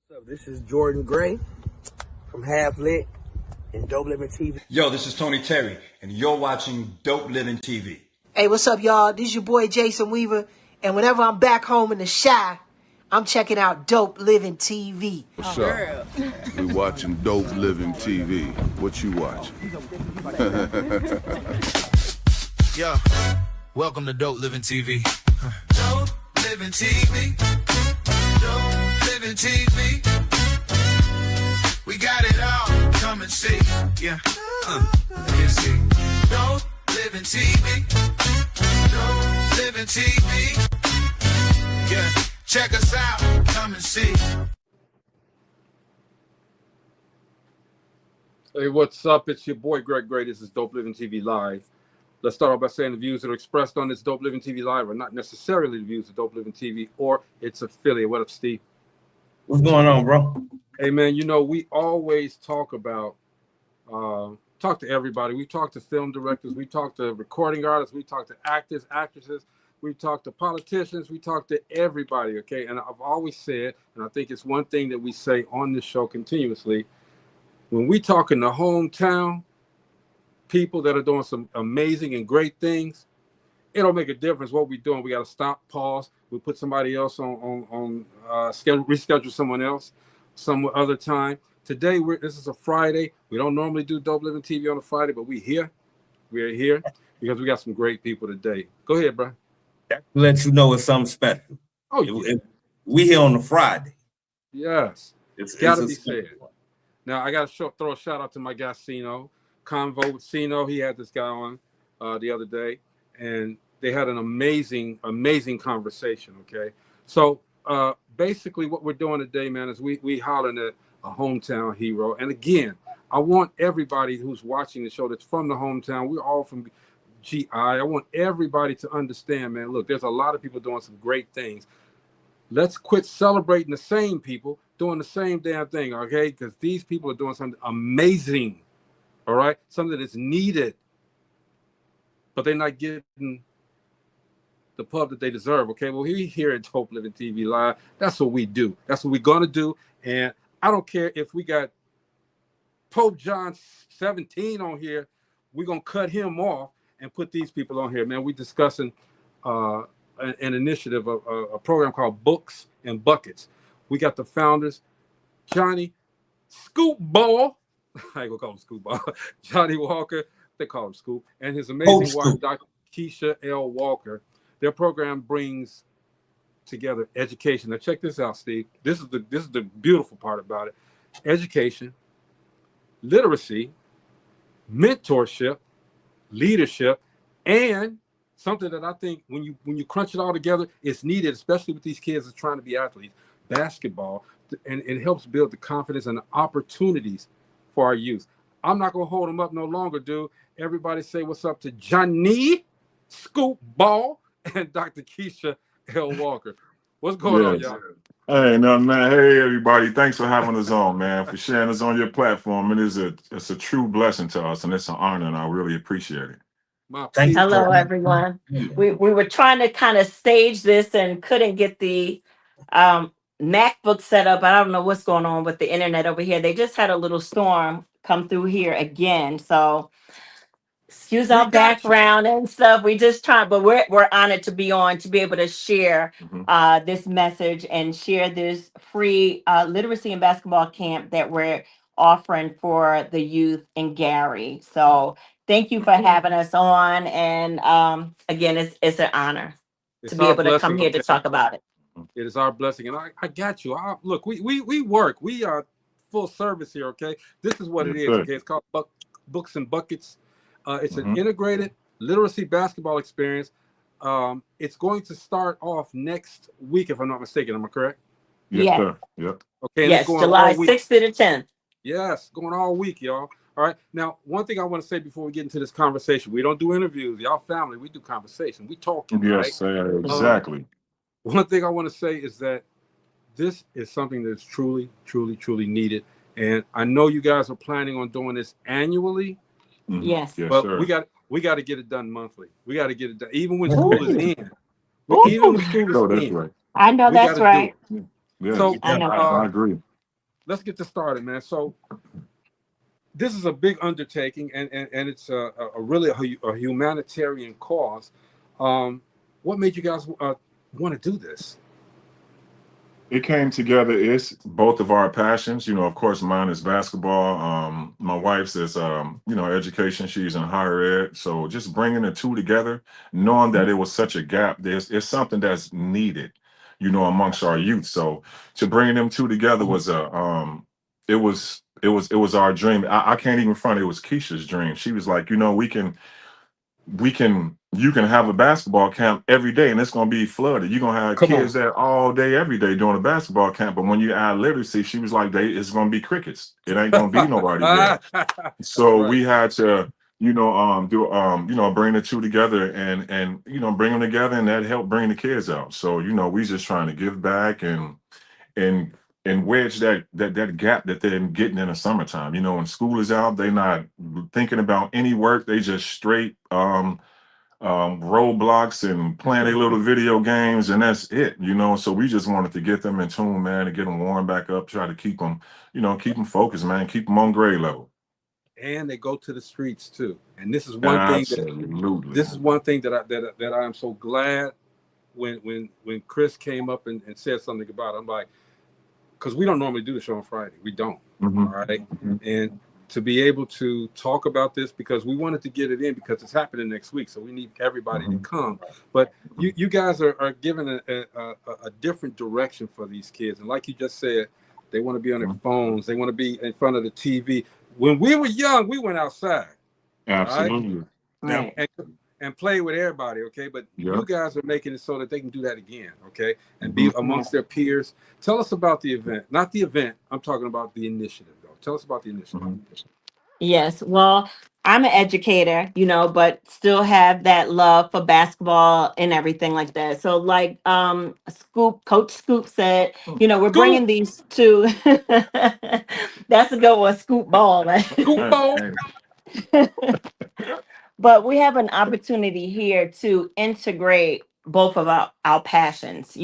What's up? This is Jordan Gray from Half Lit and DopelivenTV. Yo, this is Tony Terry, and you're watching Dope Living TV. Hey, what's up, y'all? This is your boy Jason Weaver, and whenever I'm back home in the Chi, I'm checking out Dope Living TV. What's up? We watching Dope Living TV. What you watching? Yo, welcome to Dope Living TV. Dope Living TV. Dope Living TV. We got it all. Come and see. Yeah. You see. Dope Living TV. Dope Living TV. Yeah. Check us out. Come and see. Hey, what's up? It's your boy Greg Gray. This is Dope Living TV Live. Let's start off by saying the views that are expressed on this Dope Living TV Live are not necessarily the views of Dope Living TV or its affiliate. What up, Steve? What's going on, bro? Hey, man, you know, we always talk about, talk to everybody. We talk to film directors. We talk to recording artists. We talk to actors, actresses. We talk to politicians. We talk to everybody, okay? And I've always said, and I think it's one thing that we say on this show continuously, when we talk in the hometown, people that are doing some amazing and great things, it don't make a difference what we're doing. We got to stop, pause. We put somebody else on reschedule someone else some other time. Today, this is a Friday. We don't normally do Dope Living TV on a Friday, but we're here. We're here because we got some great people today. Go ahead, bro. Let you know it's something special. Oh, yeah. We here on a Friday. Yes. It's got to be said. Now, I got to throw a shout out to my guy, Sino. Convo with Sino. He had this guy on the other day, and they had an amazing, amazing conversation, okay? So basically what we're doing today, man, is we hollering at a hometown hero. And again, I want everybody who's watching the show that's from the hometown, we're all from GI. I want everybody to understand, man, look, there's a lot of people doing some great things. Let's quit celebrating the same people doing the same damn thing, okay? Because these people are doing something amazing, all right? Something that's needed, but they're not getting the pub that they deserve, okay? Well, we here at Dope Living TV Live, that's what we do. That's what we're going to do. And I don't care if we got Pope John 17 on here, we're going to cut him off and put these people on here, man. We're discussing an initiative, a program called Books and Buckets. We got the founders, Johnny Scoop Ball. I ain't gonna call him Scoop Ball. Johnny Walker, they call him Scoop, and his amazing wife, Dr. Kisha L. Walker. Their program brings together education. Now check this out, Steve. This is the beautiful part about it. Education, literacy, mentorship, leadership, and something that I think when you crunch it all together, it's needed, especially with these kids that's trying to be athletes, basketball, and it helps build the confidence and the opportunities for our youth. I'm not gonna hold them up no longer, dude. Everybody say what's up to Johnny Scoop Ball and Dr. Kisha L. Walker. What's going on, y'all? Hey, no, man. Hey, everybody. Thanks for having us on, man, for sharing us on your platform. It's a true blessing to us, and it's an honor, and I really appreciate it. Hello, everyone. We were trying to kind of stage this and couldn't get the MacBook set up. I don't know what's going on with the internet over here. They just had a little storm come through here again. So excuse our background and stuff. We just trying, but we're honored to be on, to be able to share this message and share this free literacy and basketball camp that we're offering for the youth in Gary. So thank you for having us on. And again, it's an honor to be able to come here to talk about it. It is our blessing. And I got you. Look, we work. We are full service here, okay? This is what it is, okay? It's called Books and Buckets. It's an integrated literacy basketball experience. It's going to start off next week, if I'm not mistaken. Am I correct? Yes, sir. Yep. Okay. Yes, July 6th to the 10th. Yes, going all week, y'all. All right. Now, one thing I want to say before we get into this conversation, we don't do interviews. Y'all family, we do conversation. We talking, right? Yes, sir. Exactly. One thing I want to say is that this is something that's truly, truly, truly needed. And I know you guys are planning on doing this annually. Yes. But sir. we got to get it done monthly. We got to get it done, even when school is in. Even when school is in. Right. I know that's right. Yeah, So I agree. let's get this started, man. So this is a big undertaking, and it's a really a humanitarian cause. What made you guys want to do this? It came together. It's both of our passions. Of course, mine is basketball. My wife's is, education. She's in higher ed. So just bringing the two together, knowing that it was such a gap, it's something that's needed, amongst our youth. So to bring them two together was it was our dream. I can't even front. It was Kisha's dream. She was like, you can have a basketball camp every day and it's going to be flooded. You're going to have Come kids on. there all day every day doing a basketball camp, but when you add literacy, she was like, it's going to be crickets. It ain't going to be nobody there. So Right. we had to bring the two together and bring them together, and that helped bring the kids out. So we just trying to give back and wedge that gap that they're getting in the summertime. When school is out, they're not thinking about any work. They just straight roadblocks and playing their little video games, and that's it. So we just wanted to get them in tune, man, and get them warmed back up, try to keep them focused, man, keep them on grade level. And they go to the streets too. And this is one thing that I am so glad when Chris came up and said something about it. I'm like, because we don't normally do the show on Friday. We don't. Mm-hmm. All right. And to be able to talk about this, because we wanted to get it in because it's happening next week. So we need everybody to come. But you guys are giving a different direction for these kids. And like you just said, they want to be on their phones. They want to be in front of the TV. When we were young, we went outside. Absolutely. Right? And play with everybody, okay? But you guys are making it so that they can do that again, okay? And be amongst their peers. Tell us about the event. Not the event. I'm talking about the initiative, though. Tell us about the initiative. Yes. Well, I'm an educator, but still have that love for basketball and everything like that. So like Coach Scoop said, we're bringing these two. That's a good one, Scoop Ball. Right? Scoop Ball. But we have an opportunity here to integrate both of our passions,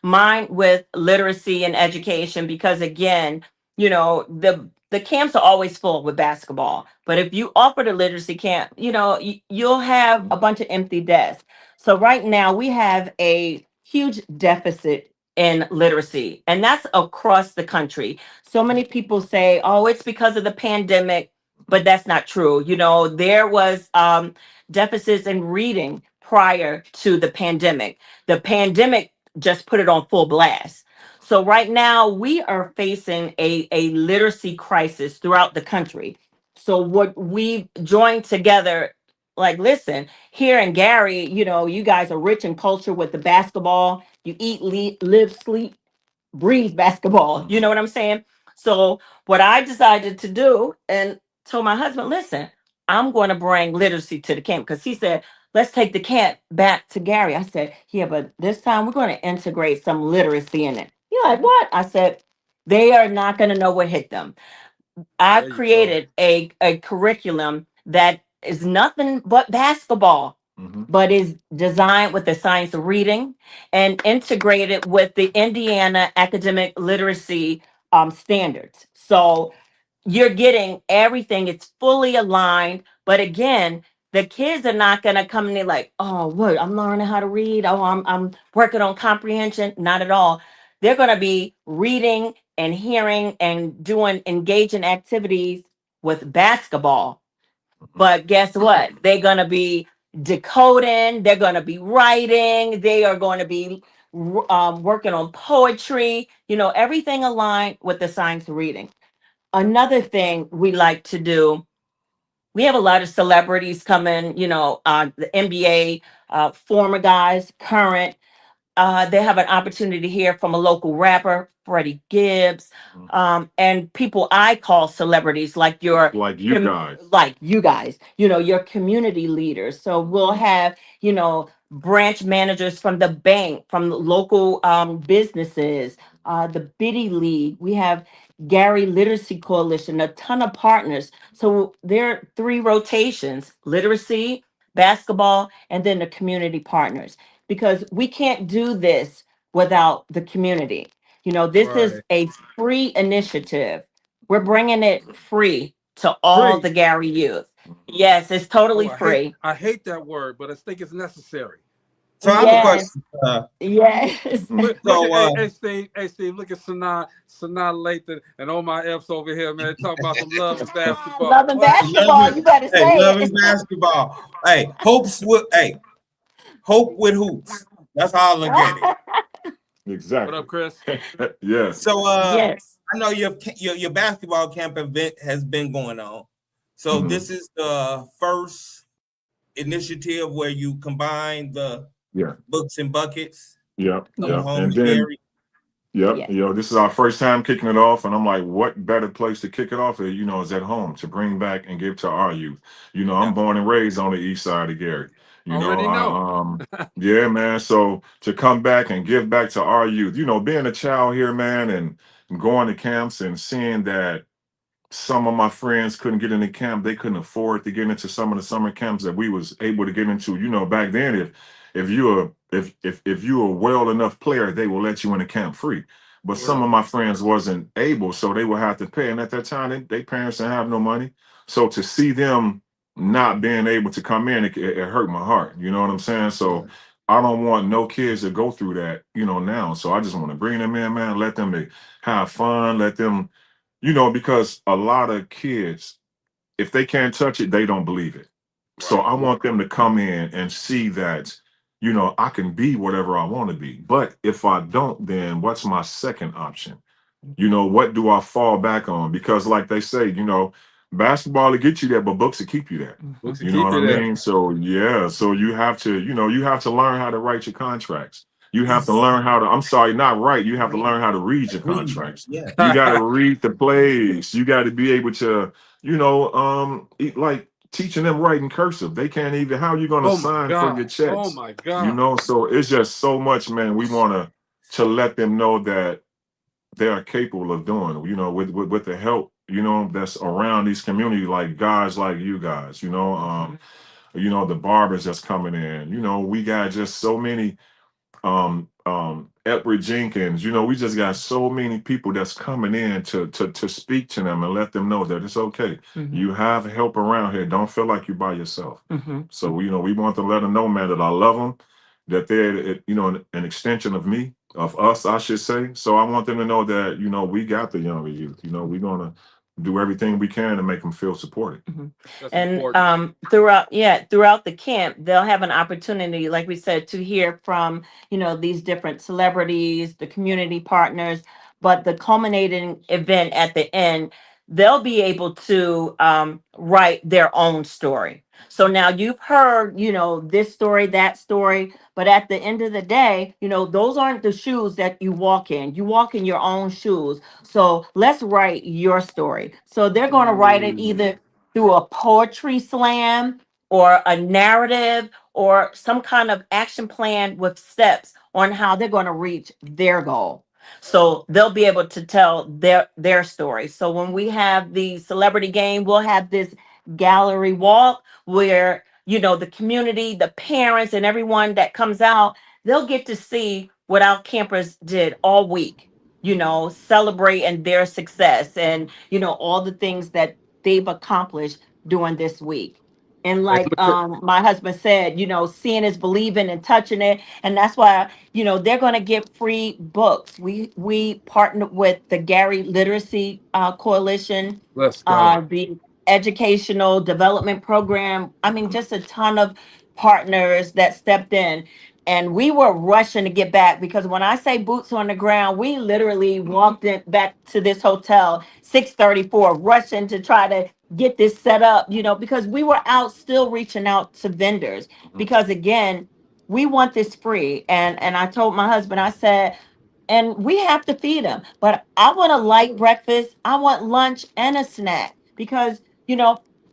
mine with literacy and education, because again, the camps are always full with basketball. But if you offer the literacy camp, you'll have a bunch of empty desks. So right now we have a huge deficit in literacy, and that's across the country. So many people say, oh, it's because of the pandemic, but that's not true. There was deficits in reading prior to the pandemic. The pandemic just put it on full blast. So right now we are facing a literacy crisis throughout the country. So what we've joined together, like, listen, here in Gary, you guys are rich in culture with the basketball. You eat, live, sleep, breathe basketball. You know what I'm saying? So what I decided to do, and told my husband, listen, I'm going to bring literacy to the camp, because he said, let's take the camp back to Gary. I said, yeah, but this time we're going to integrate some literacy in it. You're like, what? I said, they are not going to know what hit them. I've created a curriculum that is nothing but basketball, but is designed with the science of reading and integrated with the Indiana academic literacy standards. So you're getting everything. It's fully aligned. But again, the kids are not going to come in there like, oh, what? I'm learning how to read. Oh, I'm working on comprehension. Not at all. They're going to be reading and hearing and doing engaging activities with basketball. But guess what? They're going to be decoding. They're going to be writing. They are going to be working on poetry. Everything aligned with the science of reading. Another thing we like to do, we have a lot of celebrities coming, the NBA, former guys, current. They have an opportunity to hear from a local rapper, Freddie Gibbs, and people I call celebrities, like you guys, your community leaders. So we'll have, branch managers from the bank, from the local businesses, the Biddy League. We have Gary Literacy Coalition, a ton of partners. So there are 3 rotations: literacy, basketball, and then the community partners, because we can't do this without the community. This is Right. a free initiative. We're bringing it free to all Free. the Gary youth. Yes, it's totally Oh, free. I hate that word, but I think it's necessary. So I have a Yes, question. yes. Look at So Hey Steve, look at Sanaa Lathan and all my F's over here, man. Talking about some love and basketball. Loving hey, basketball, you better hey, say loving it. basketball. Hope with hoops. That's how I look at it. What Exactly. up, Chris? Yes. So Yes. I know your basketball camp event has been going on. So Mhm. this is the first initiative where you combine the Yeah. books and buckets Yep. of Yep. home And to then, Gary. yep. Yes. This is our first time kicking it off, and I'm like, what better place to kick it off? Is at home to bring back and give to our youth. I'm Yeah. born and raised on the east side of Gary. Already know. Yeah, man. So to come back and give back to our youth, being a child here, man, and going to camps and seeing that some of my friends couldn't get into camp. They couldn't afford to get into some of the summer camps that we was able to get into. Back then, if you a well enough player, they will let you in the camp free. But some Really? of my friends wasn't able, so they would have to pay. And at that time, they parents didn't have no money. So to see them not being able to come in, it hurt my heart. You know what I'm saying? So Right. I don't want no kids to go through that, now. So I just want to bring them in, man. Let them have fun. Let them because a lot of kids, if they can't touch it, they don't believe it. So Right. I want them to come in and see that, I can be whatever I want to be. But if I don't, then what's my second option? What do I fall back on? Because like they say, basketball will get you there, but books will keep you there. Books to You know keep what you I there. mean? So yeah, so you have to learn how to write your contracts. You have to learn Exactly. how to, I'm sorry, not write. You have to Read. learn how to read your Read. contracts. Yeah. You got to read the plays. You got to be able to, like teaching them writing cursive. They can't even, how are you going to Oh my sign for your God. Oh checks? my God. So it's just so much, man. We want to let them know that they are capable of doing, with the help, that's around these communities, like guys like you guys, the barbers that's coming in, we got just so many, Edward Jenkins, we just got so many people that's coming in to speak to them and let them know that it's okay. You have help around here. Don't feel like you're by yourself. So, we want to let them know, man, that I love them, that they're, an extension of me, of us, I should say. So I want them to know that, we got the younger youth. We're going to do everything we can to make them feel supported. That's And important. throughout the camp, they'll have an opportunity, like we said, to hear from, these different celebrities, the community partners, but the culminating event at the end, they'll be able to write their own story. So now you've heard, this story, that story, but at the end of the day, those aren't the shoes that you walk in. You walk in your own shoes. So let's write your story. So they're going to write it either through a poetry slam or a narrative or some kind of action plan with steps on how they're going to reach their goal. So they'll be able to tell their story. So when we have the celebrity game, we'll have this gallery walk where the community, the parents, and everyone that comes out, they'll get to see what our campers did all week. Celebrating their success and all the things that they've accomplished during this week. And Hey, like look my husband said, seeing is believing and touching it. And that's why, they're gonna get free books. We partnered with the Gary Literacy Coalition, let's go. the educational development program. I mean, just a ton of partners that stepped in. And we were rushing to get back because when I say boots on the ground, we literally walked in back to this hotel 6:34, rushing to try to get this set up, because we were out still reaching out to vendors. Because again, we want this free. And I told my husband, I said, and we have to feed them. But I want a light breakfast. I want lunch and a snack because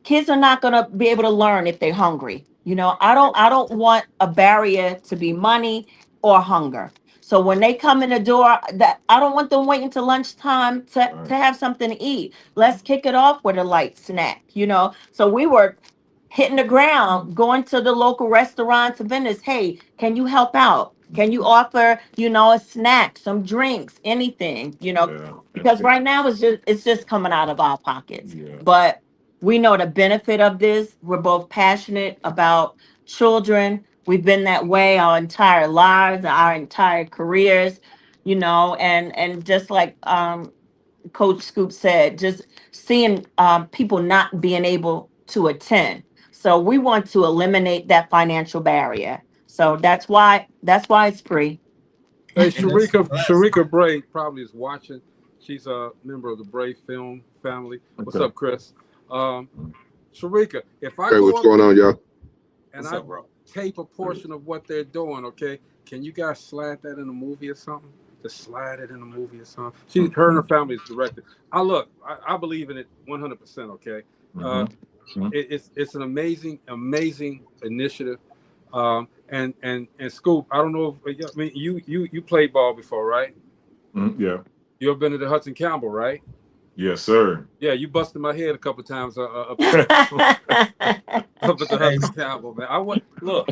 kids are not going to be able to learn if they're hungry. I don't want a barrier to be money or hunger. So when they come in the door, that I don't want them waiting till lunchtime to have something to eat. Let's kick it off with a light snack. So we were hitting the ground, going to the local restaurants and vendors. Hey, can you help out? Can you offer, a snack, some drinks, anything, Yeah. because right now it's just coming out of our pockets. Yeah. But we know the benefit of this. We're both passionate about children. We've been that way our entire lives, our entire careers, and just like Coach Scoop said, just seeing people not being able to attend. So we want to eliminate that financial barrier. So that's why it's free. Hey, And it's Sharika Bray probably is watching. She's a member of the Bray film family. What's Okay. up, Chris? Sharika, if I Hey, go what's up going there on, y'all? and What's I up, bro? tape a portion of what they're doing, okay, can you guys slide that in a movie or something? Just slide it in a movie or something. Her and her family is directed. I believe in it 100%. Okay, it's an amazing initiative. And Scoop, I don't know if I mean you played ball before, right? Yeah. You ever been to the Hudson Campbell, right? Yes, sir. Yeah, you busted my head a couple of times up at the Hudson Campbell, man. Look,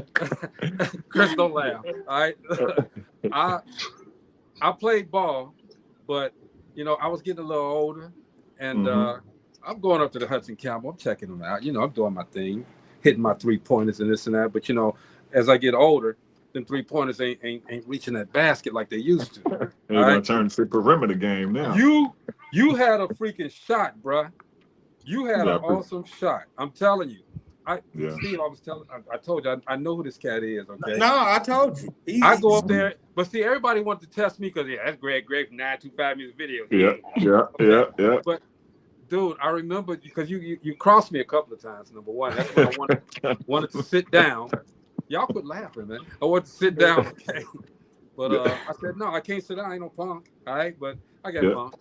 Chris, don't laugh. All right, I played ball, but I was getting a little older, and I'm going up to the Hudson Campbell. I'm checking them out. I'm doing my thing, hitting my 3-pointers and this and that. But as I get older, them 3-pointers ain't reaching that basket like they used to. They're gonna turn to perimeter game now. You had a freaking shot, bruh. You had an awesome shot. I'm telling you. Steve, I told you, I know who this cat is. Okay. No, I told you. I go up there, but see, everybody wanted to test me because that's Greg from 925 Music Videos. Yeah. But dude, I remember because you crossed me a couple of times. Number one, that's when I wanted to sit down. Y'all quit laughing, man. I wanted to sit down, okay. But I said no, I can't sit down. I ain't no punk. All right, but I got punked.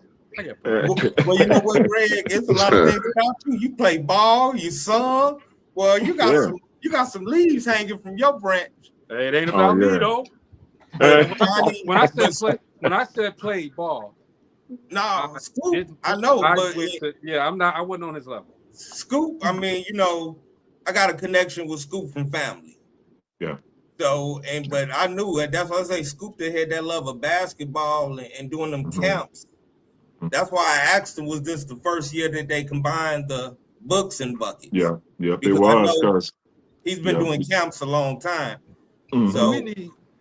Well, you know what, Greg? It's a lot of things about you. You play ball, you sung. Well, you got some leaves hanging from your branch. Hey, it ain't about me though. When I said play ball, no, Scoop. I know, but I'm not. I wasn't on his level. Scoop. I mean, I got a connection with Scoop from family. Yeah. So but I knew it. That's why I say Scoop that had that love of basketball and doing them camps. That's why I asked him, was this the first year that they combined the books and buckets? Yeah, because it was. He's been doing camps a long time. So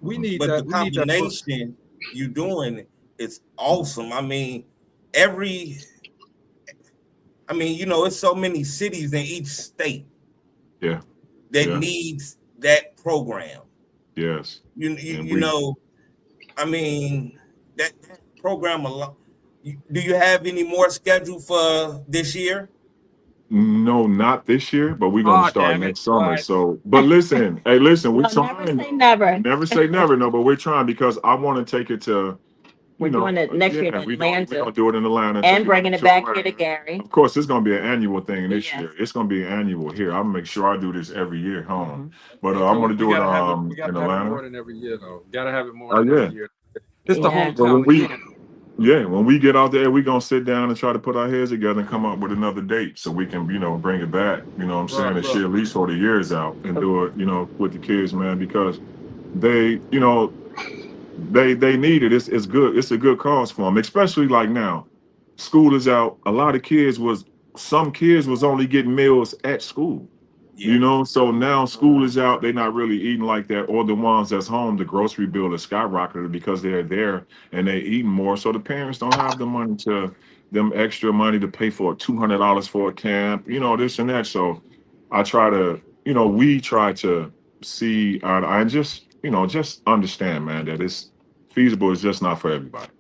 we need but that. The combination you doing is awesome. I mean, it's so many cities in each state. Yeah. That needs that program. Yes. That program alone. Do you have any more scheduled for this year? No, not this year, but we're gonna start next summer. Right. So, but listen, we're trying. Never say never. Never say never, no, but we're trying because I want to take it to. We're doing it next year in Atlanta. We're gonna do it in Atlanta and bringing it back here to Gary. Of course, it's gonna be an annual thing this year. It's gonna be annual here. I'll make sure I do this every year, But I'm gonna do it in Atlanta. More than every year, though. Gotta have it more than every year. It's the hometown. When we get out there, we're gonna sit down and try to put our heads together and come up with another date so we can, bring it back. You know what I'm saying? And shit, at least for the years out and do it, with the kids, man, because they, they need it. It's good. It's a good cause for them, especially like now. School is out. A lot of some kids was only getting meals at school. So now school is out, they're not really eating like that, or the ones that's home, the grocery bill is skyrocketed because they're there and they eating more. So the parents don't have the money extra money to pay for $200 for a camp, this and that. So I try to, we try to see and just understand, man, that it's feasible. It's just not for everybody.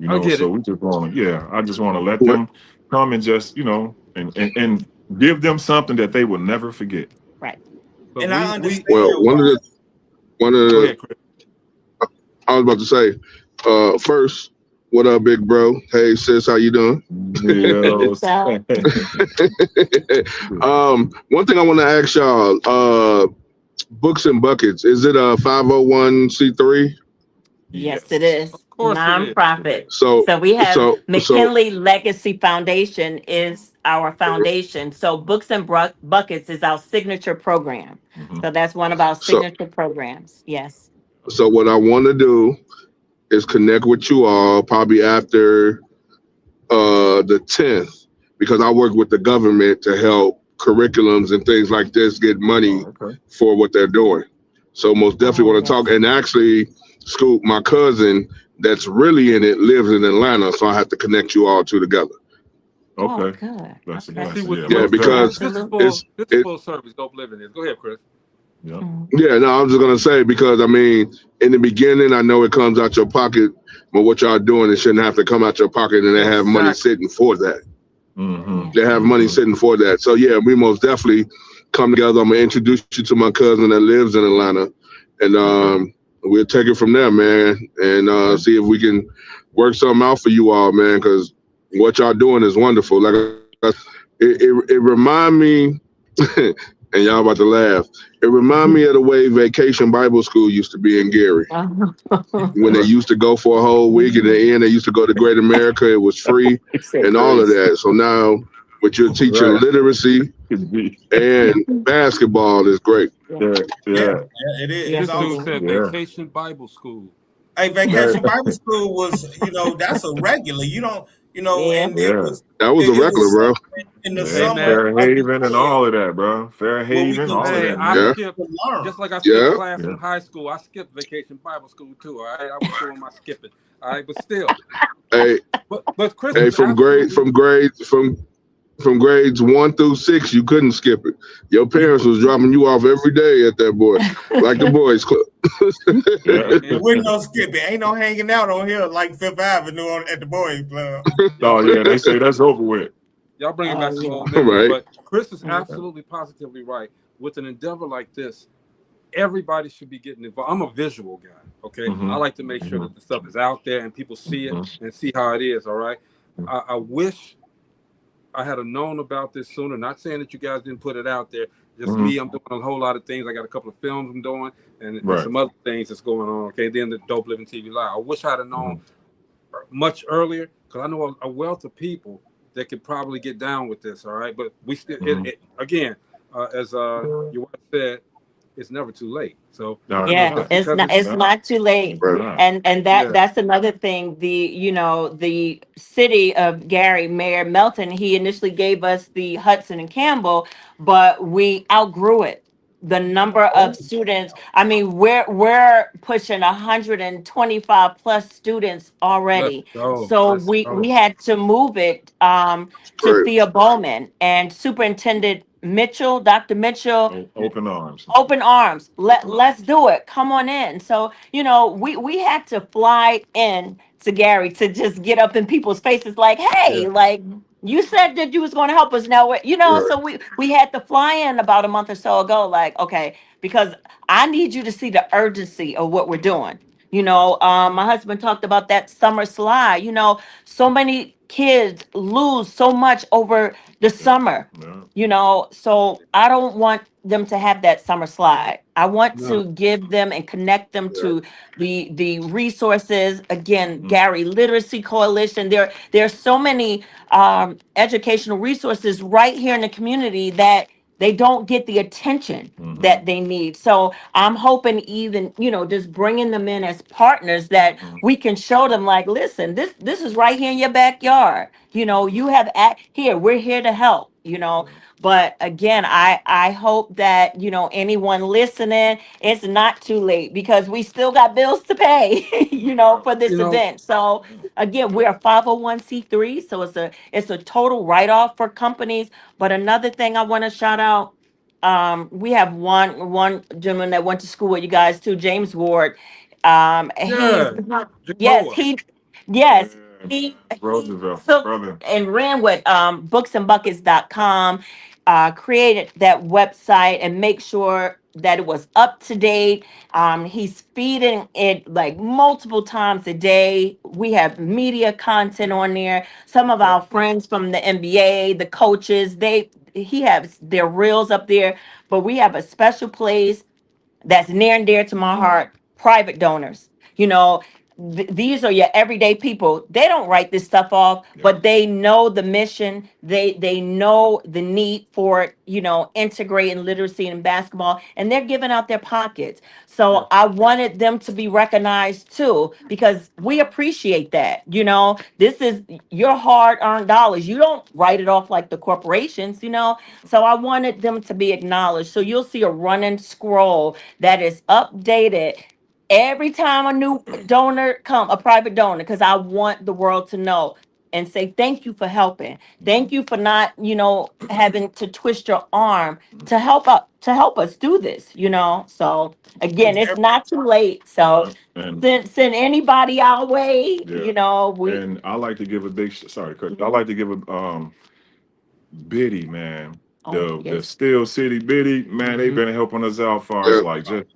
So we just want to, I just want to let them come and just, and give them something that they will never forget. Right. And I understand. Well, one of the I was about to say, first, what up, big bro? Hey, sis, how you doing? One thing I want to ask y'all, Books and Buckets, is it a 501c3? Yes, it is. Of course Nonprofit. So we have McKinley Legacy Foundation is our foundation. So Books and Buckets is our signature program. So that's one of our signature programs. Yes. So what I want to do is connect with you all probably after the 10th, because I work with the government to help curriculums and things like this get money for what they're doing. So most definitely want to talk. And actually, Scoop, my cousin that's really in it lives in Atlanta, so I have to connect you all two together. Okay. Good. That's a Okay. blessing. Yeah, because this it's is full service. Dope living is. Go ahead, Chris. Yeah. Yeah, no, I'm just gonna say, because I mean, in the beginning, I know it comes out your pocket, but what y'all doing, it shouldn't have to come out your pocket, and they have money sitting for that. They have money sitting for that. So yeah, we most definitely come together. I'm gonna introduce you to my cousin that lives in Atlanta, and we'll take it from there, man, and see if we can work something out for you all, man, because what y'all doing is wonderful. Like it remind me, and y'all about to laugh. It remind me of the way Vacation Bible School used to be in Gary. When they used to go for a whole week, and at the end they used to go to Great America. It was free and all of that. So now, with your teaching literacy and basketball is great. Yeah, it is. This It's dude awesome. said Vacation Bible School. Hey, Vacation Bible School was, that's a regular. And it was that was a regular, bro. In the summer, Fairhaven and all of that, bro. Fairhaven, all of that. I skipped, just like I skipped class in high school. I skipped Vacation Bible School too. All right, I was doing my skipping. All right, but still. Hey, but Chris, hey, from grades 1 through 6, you couldn't skip it. Your parents was dropping you off every day at that boy, like the boys club. With no skipping, ain't no hanging out on here like Fifth Avenue at the boys club. Oh yeah, they say that's over with. Y'all bringing back some old memories, but Chris is absolutely positively right. With an endeavor like this, everybody should be getting involved. I'm a visual guy, okay? I like to make sure that the stuff is out there and people see it and see how it is, all right? I wish I had known about this sooner. Not saying that you guys didn't put it out there. Just me, I'm doing a whole lot of things. I got a couple of films I'm doing and some other things that's going on, okay? Then the Dope Living TV Live. I wish I'd have known much earlier, because I know a wealth of people that could probably get down with this, all right? But we still, again, as your wife said, it's never too late. So it's not too late. And that's another thing. The city of Gary, Mayor Melton, he initially gave us the Hudson and Campbell, but we outgrew it. The number of students, I mean, we're pushing 125 plus students already. So we had to move it to Thea Bowman and Superintendent Mitchell, Dr. Mitchell. Open arms. Open arms. Let's do it. Come on in. So, we had to fly in to Gary to just get up in people's faces like, hey, like, you said that you was going to help us now, so we had to fly in about a month or so ago, like, okay, because I need you to see the urgency of what we're doing. My husband talked about that summer slide. So many kids lose so much over the summer, so I don't want them to have that summer slide. I want to give them and connect them to the resources. Again, Gary Literacy Coalition. There's so many educational resources right here in the community that they don't get the attention that they need. So I'm hoping even, just bringing them in as partners that we can show them like, listen, this is right here in your backyard. You have here, we're here to help, But again, I hope that, anyone listening, it's not too late, because we still got bills to pay, for this event. So again, we're a 501c3, so it's a total write-off for companies. But another thing I want to shout out, we have one gentleman that went to school with you guys too, James Ward. He took and ran with booksandbuckets.com, created that website and make sure that it was up to date. He's feeding it like multiple times a day. We have media content on there. Some of our friends from the NBA, the coaches, he has their reels up there. But we have a special place that's near and dear to my heart, private donors. these are your everyday people. They don't write this stuff off, but they know the mission. They know the need for, integrating literacy in basketball, and they're giving out their pockets. So I wanted them to be recognized too, because we appreciate that. This is your hard-earned dollars. You don't write it off like the corporations. So I wanted them to be acknowledged. So you'll see a running scroll that is updated every time a new donor a private donor, because I want the world to know and say thank you for helping. Thank you for not, having to twist your arm to help us do this. So again, it's not too late. So And send anybody our way. We and I like to give a big sorry, Chris. I like to give a Biddy, man. The Steel City Biddy, man, they've been helping us out far as like just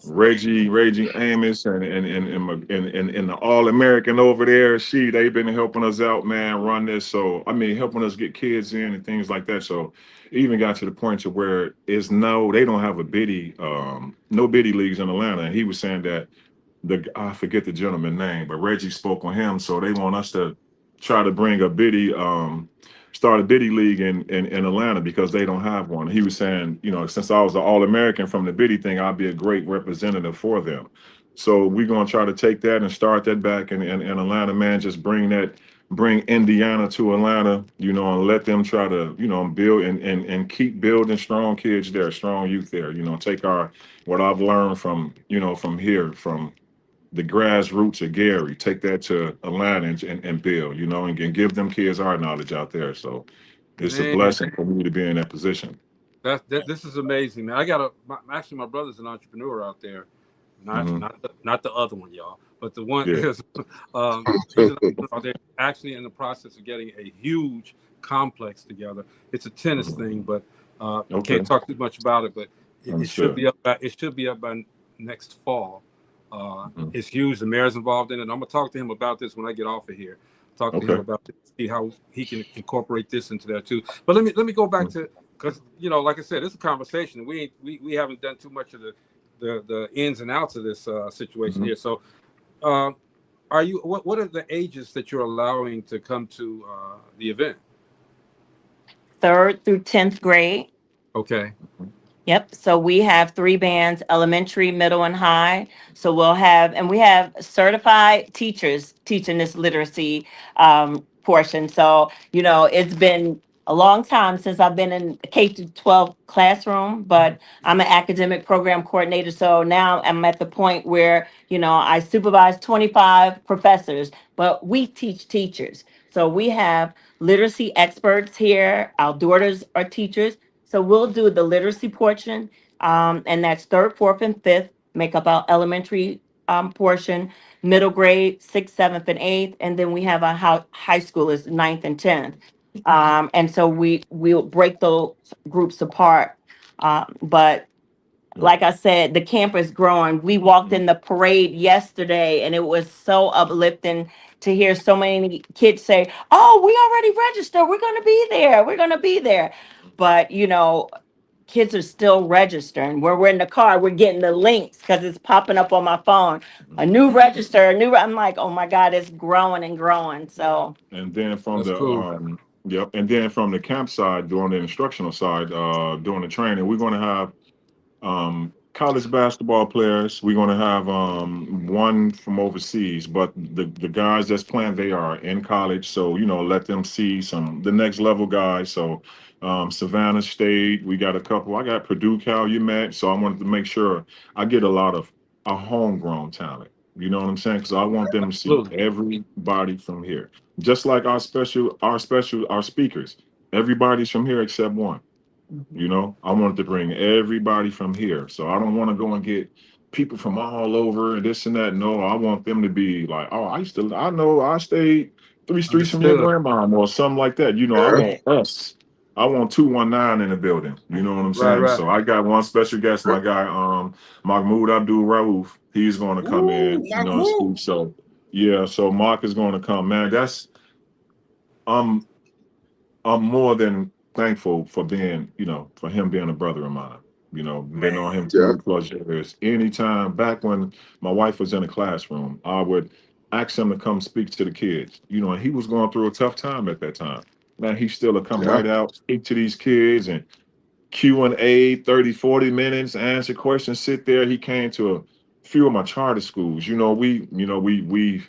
Reggie Amos and the All American over there. They've been helping us out, man, run this. So I mean, helping us get kids in and things like that. So it even got to the point to where they don't have a Biddy, no Biddy leagues in Atlanta. And he was saying that I forget the gentleman's name, but Reggie spoke on him. So they want us to try to bring a Biddy, start a Biddy league in Atlanta because they don't have one. He was saying, since I was the All-American from the Biddy thing, I'd be a great representative for them. So we're going to try to take that and start that back in Atlanta, man. Just bring Indiana to Atlanta, and let them try to, build and keep building strong kids there, strong youth there, take what I've learned from, from here, from the grassroots of Gary, take that to Atlanta and build, and give them kids our knowledge out there. So it's a blessing for me to be in that position. This is amazing, man. Actually, my brother's an entrepreneur out there, not the other one, y'all, but the one is they're actually in the process of getting a huge complex together. It's a tennis thing, but can't talk too much about it. But it should be up. It should be up by next fall. It's huge. The mayor's involved in it. I'm gonna talk to him about this when I get off of here. Talk to him about this, see how he can incorporate this into that too. But let me go back to, because like I said, it's a conversation. We haven't done too much of the ins and outs of this situation here. So, are you? What are the ages that you're allowing to come to the event? 3rd through 10th grade. Okay. Yep. So we have 3 bands: elementary, middle, and high. So we have certified teachers teaching this literacy portion. So, it's been a long time since I've been in a K-12 classroom, but I'm an academic program coordinator. So now I'm at the point where, I supervise 25 professors, but we teach teachers. So we have literacy experts here. Our daughters are teachers. So we'll do the literacy portion, and that's 3rd, 4th, and 5th, make up our elementary portion, middle grade, 6th, 7th, and 8th, and then we have our high school is 9th and 10th. And so we'll break those groups apart. But like I said, the camp is growing. We walked in the parade yesterday, and it was so uplifting to hear so many kids say, "Oh, we already registered. We're going to be there. We're going to be there." But, kids are still registering. Where we're in the car, we're getting the links because it's popping up on my phone. A new register, I'm like, oh my God, it's growing and growing. So. And then from and then from the camp side, during the instructional side, during the training, we're going to have college basketball players. We're going to have one from overseas, but the guys that's playing, they are in college. So, let them see the next level guys. So Savannah State, we got a couple. I got Purdue, Calumet. So I wanted to make sure I get a lot of homegrown talent. You know what I'm saying? Because I want them to see everybody from here. Just like our speakers. Everybody's from here except one. I wanted to bring everybody from here. So I don't want to go and get people from all over and this and that. No, I want them to be like, oh, I stayed 3 streets from your grandma or something like that. I want us. I want 219 in the building. You know what I'm saying? Right. So I got one special guest, my guy, Mahmoud Abdul Rauf. He's going to come in, speak. So so Mark is going to come. Man, I'm more than thankful for being, for him being a brother of mine. Been on him 2+ years. Anytime back when my wife was in a classroom, I would ask him to come speak to the kids. You know, and he was going through a tough time at that time. Man, he still would come right out, speak to these kids and Q&A, 30, 40 minutes, answer questions, sit there. He came to a few of my charter schools. You know, we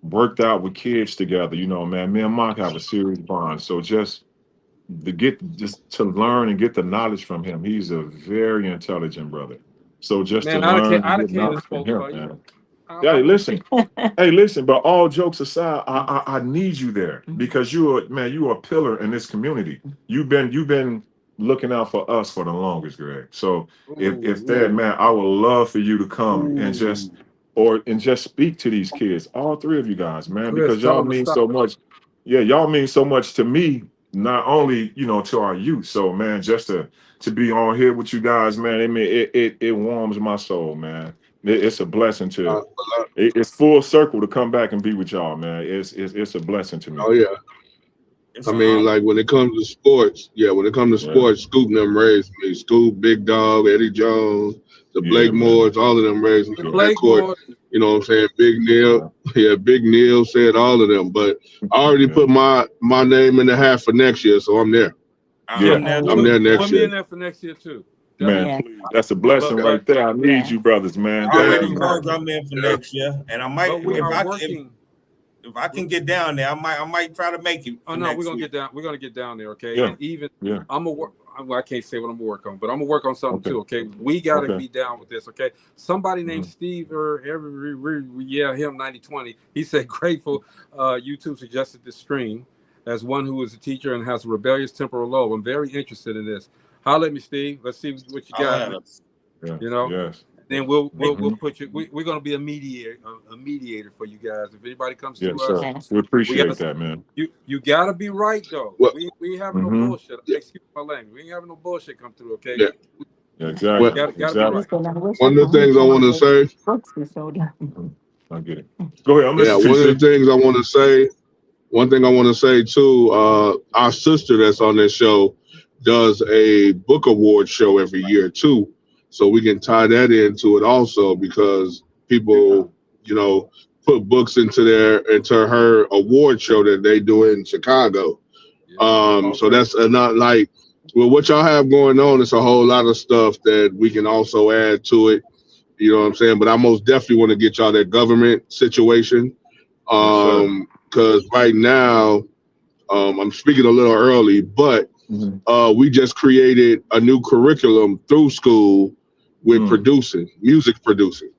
worked out with kids together. You know, man, me and Mark have a serious bond. So just to learn and get the knowledge from him. He's a very intelligent brother. So just Man, to I learn done and get came to knowledge from spoke him, for you. man. Yeah, listen. Hey, listen, but all jokes aside, I need you there because you are a pillar in this community. You've been looking out for us for the longest, Greg. So if that, man, I would love for you to come and just speak to these kids, all three of you guys, man, Chris, because tell y'all them to mean stop. so much. Yeah, y'all mean so much to me, not only, you know, to our youth. So, man, just to be on here with you guys, man, I mean, it warms my soul, man. It's a blessing to it's full circle to come back and be with y'all, man. It's a blessing to me. Oh yeah. It's I an mean, honor. like when it comes to sports, Scoop them raised me. Scoop, Big Dog, Eddie Jones, the Blakemores, all of them raised me on that court. You know what I'm saying? Big Neil, Big Neil said all of them. But I already put my name in the hat for next year, so I'm there. I'm there next Put year. me in there for next year too. Man, please. That's a blessing right there. I need you, brothers, man. I already told you I'm in for next year, and I might. But we are working. If I can get down there, I might try to make it. Oh no, we're gonna get down. We're gonna get down there, okay? Yeah. And even Yeah. I'm gonna work. Well, I can't say what I'm gonna work on, but I'm gonna work on something too, okay? We gotta be down with this, okay? Somebody named Steve or him 9020. He said grateful. YouTube suggested this stream as one who is a teacher and has a rebellious temporal lobe. I'm very interested in this. Holler at me, Steve. Let's see what you got. You know. Yes. Then we'll put you. We're gonna be a mediator for you guys. If anybody comes to us, we appreciate that, man. You gotta be right though. We ain't having no bullshit. Excuse my language. We ain't having no bullshit come through. Okay. Yeah. Exactly. Gotta be right. One of the things I want to say. I get it. Go ahead. I'm listening to one you. of the things I want to say. One thing I want to say too. Our sister that's on this show does a book award show every year too. So we can tie that into it also because people, you know, put books into her award show that they do in Chicago. So that's not like, well, what y'all have going on is a whole lot of stuff that we can also add to it. You know what I'm saying? But I most definitely want to get y'all that government situation. Because right now, I'm speaking a little early, but we just created a new curriculum through school with music producing.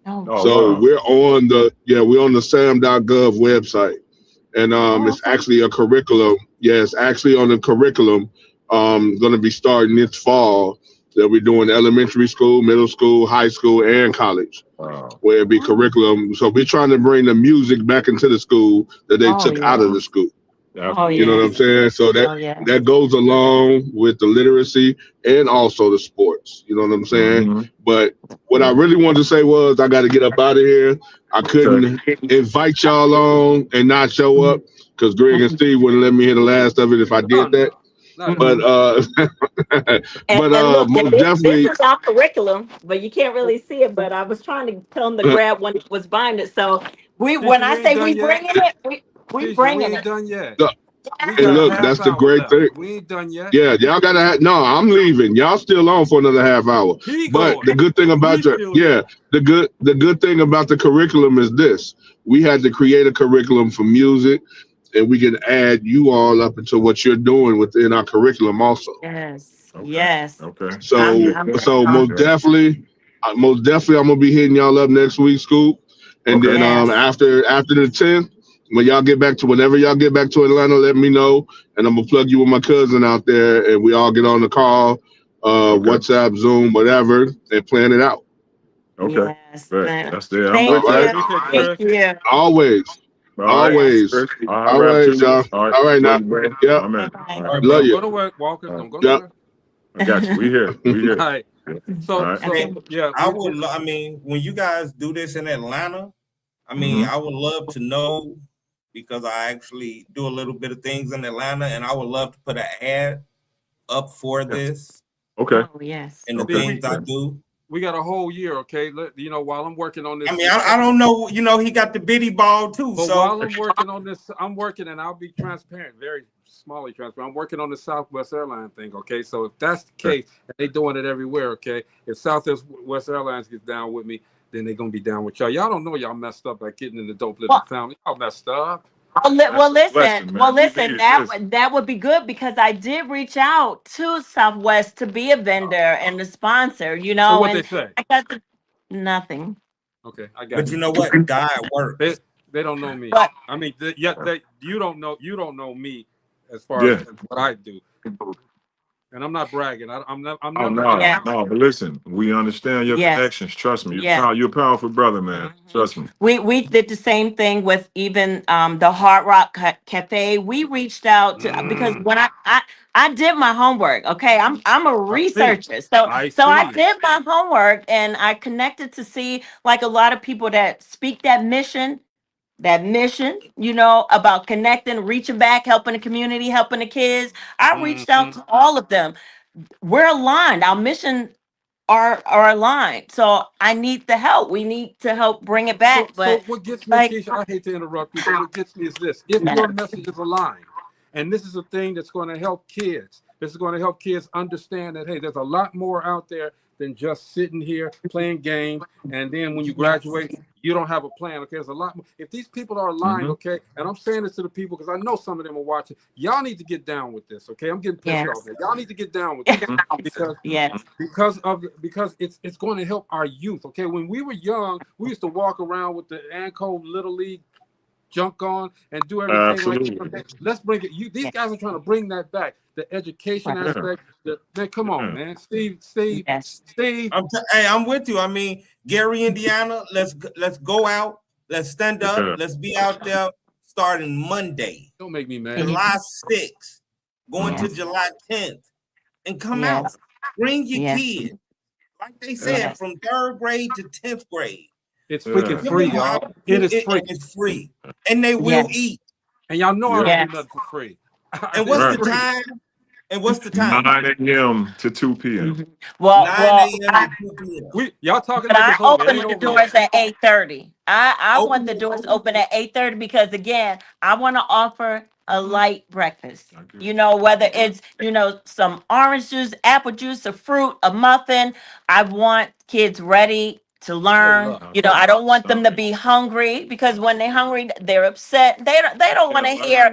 We're on the sam.gov website, and it's actually a curriculum. Yeah, it's actually on the curriculum. Going to be starting this fall. That we're doing elementary school, middle school, high school, and college. Where it be curriculum. So we're trying to bring the music back into the school that they took out of the school. You know what I'm saying? So that goes along with the literacy and also the sports. You know what I'm saying? But what I really wanted to say was I got to get up out of here. I couldn't invite y'all on and not show up because Greg and Steve wouldn't let me hear the last of it if I did that. But most definitely. This is our curriculum, but you can't really see it. But I was trying to tell them to grab when it was binded. So when I say we bringing it, we bringing it. We ain't done yet. And look, that's the great thing. We ain't done yet. Yeah, y'all gotta no, I'm leaving. Y'all still on for another half hour. But the good thing about the good thing about the curriculum is this. We had to create a curriculum for music, and we can add you all up into what you're doing within our curriculum also. Yes. Yes. Okay. So most definitely I'm gonna be hitting y'all up next week, Scoop. And then after the 10th, whenever y'all get back to Atlanta, let me know, and I'm gonna plug you with my cousin out there, and we all get on the call, WhatsApp, Zoom, whatever, and plan it out. Okay, that's there. Thank you. Always. All right, y'all. All right, now. Yeah. Love you. Go to work, Walker. Don't go nowhere. I got you. We here. All right. So yeah. I mean, when you guys do this in Atlanta, I mean, I would love to know, because I actually do a little bit of things in Atlanta, and I would love to put an ad up for this. Okay. Oh, yes. And the things I do. we got a whole year, okay? You know, while I'm working on this. I mean, I don't know. You know, he got the bitty ball too. But so while I'm working on this, I'm working, and I'll be transparent, very smallly transparent. I'm working on the Southwest Airlines thing, okay? So if that's the case, and they doing it everywhere, okay? If Southwest Airlines gets down with me, then they're gonna be down with y'all. Y'all don't know y'all messed up by getting in the Dope Living family. Y'all messed up. Well, listen. That would be good because I did reach out to Southwest to be a vendor and a sponsor. You know, So what and they say? I got nothing. Okay, I got. But you know what? God works. They don't know me. But, I mean, you don't know me as far as what I do. And I'm not bragging. I'm not. No, but listen, we understand your connections. Trust me, you're a powerful brother, man. Trust me. We did the same thing with even the Hard Rock Cafe. We reached out to because when I did my homework. Okay, I'm a researcher, so I did my homework and I connected to see like a lot of people that speak that mission, you know, about connecting, reaching back, helping the community, helping the kids. I reached out to all of them. We're aligned. Our mission are aligned. So I need the help. We need to help bring it back. So what gets me, Kisha, I hate to interrupt you, but what gets me is this. If your message is aligned, and this is a thing that's going to help kids, this is going to help kids understand that, hey, there's a lot more out there than just sitting here playing games. And then when you graduate, you don't have a plan. Okay, there's a lot more. If these people are aligned, okay, and I'm saying this to the people because I know some of them are watching, y'all need to get down with this. Okay, I'm getting pissed off here. Y'all need to get down with this because it's going to help our youth. Okay, when we were young, we used to walk around with the Anco Little League junk on and do everything like that. Let's bring it. These guys are trying to bring that back. The education aspect. Man, come on, man. Steve. I'm with you. I mean, Gary, Indiana. Let's go out. Let's stand up. Let's be out there starting Monday. Don't make me mad. July 6th, going to July 10th, and come out. Bring your kids. Like they said, from 3rd grade to 10th grade. It's freaking free, y'all. Free. It's free. And they will eat. And y'all know I don't do nothing for free. And what's the time? And what's the time? 9 a.m. to 2 p.m. Well, 9 a.m. to 2 p.m. Y'all talking but about I open the doors at 8:30. I want the doors open at 8:30 because again, I want to offer a light breakfast. You know, whether it's, you know, some orange juice, apple juice, a fruit, a muffin. I want kids ready to learn. You know, I don't want them to be hungry because when they're hungry, they're upset. They don't want to hear.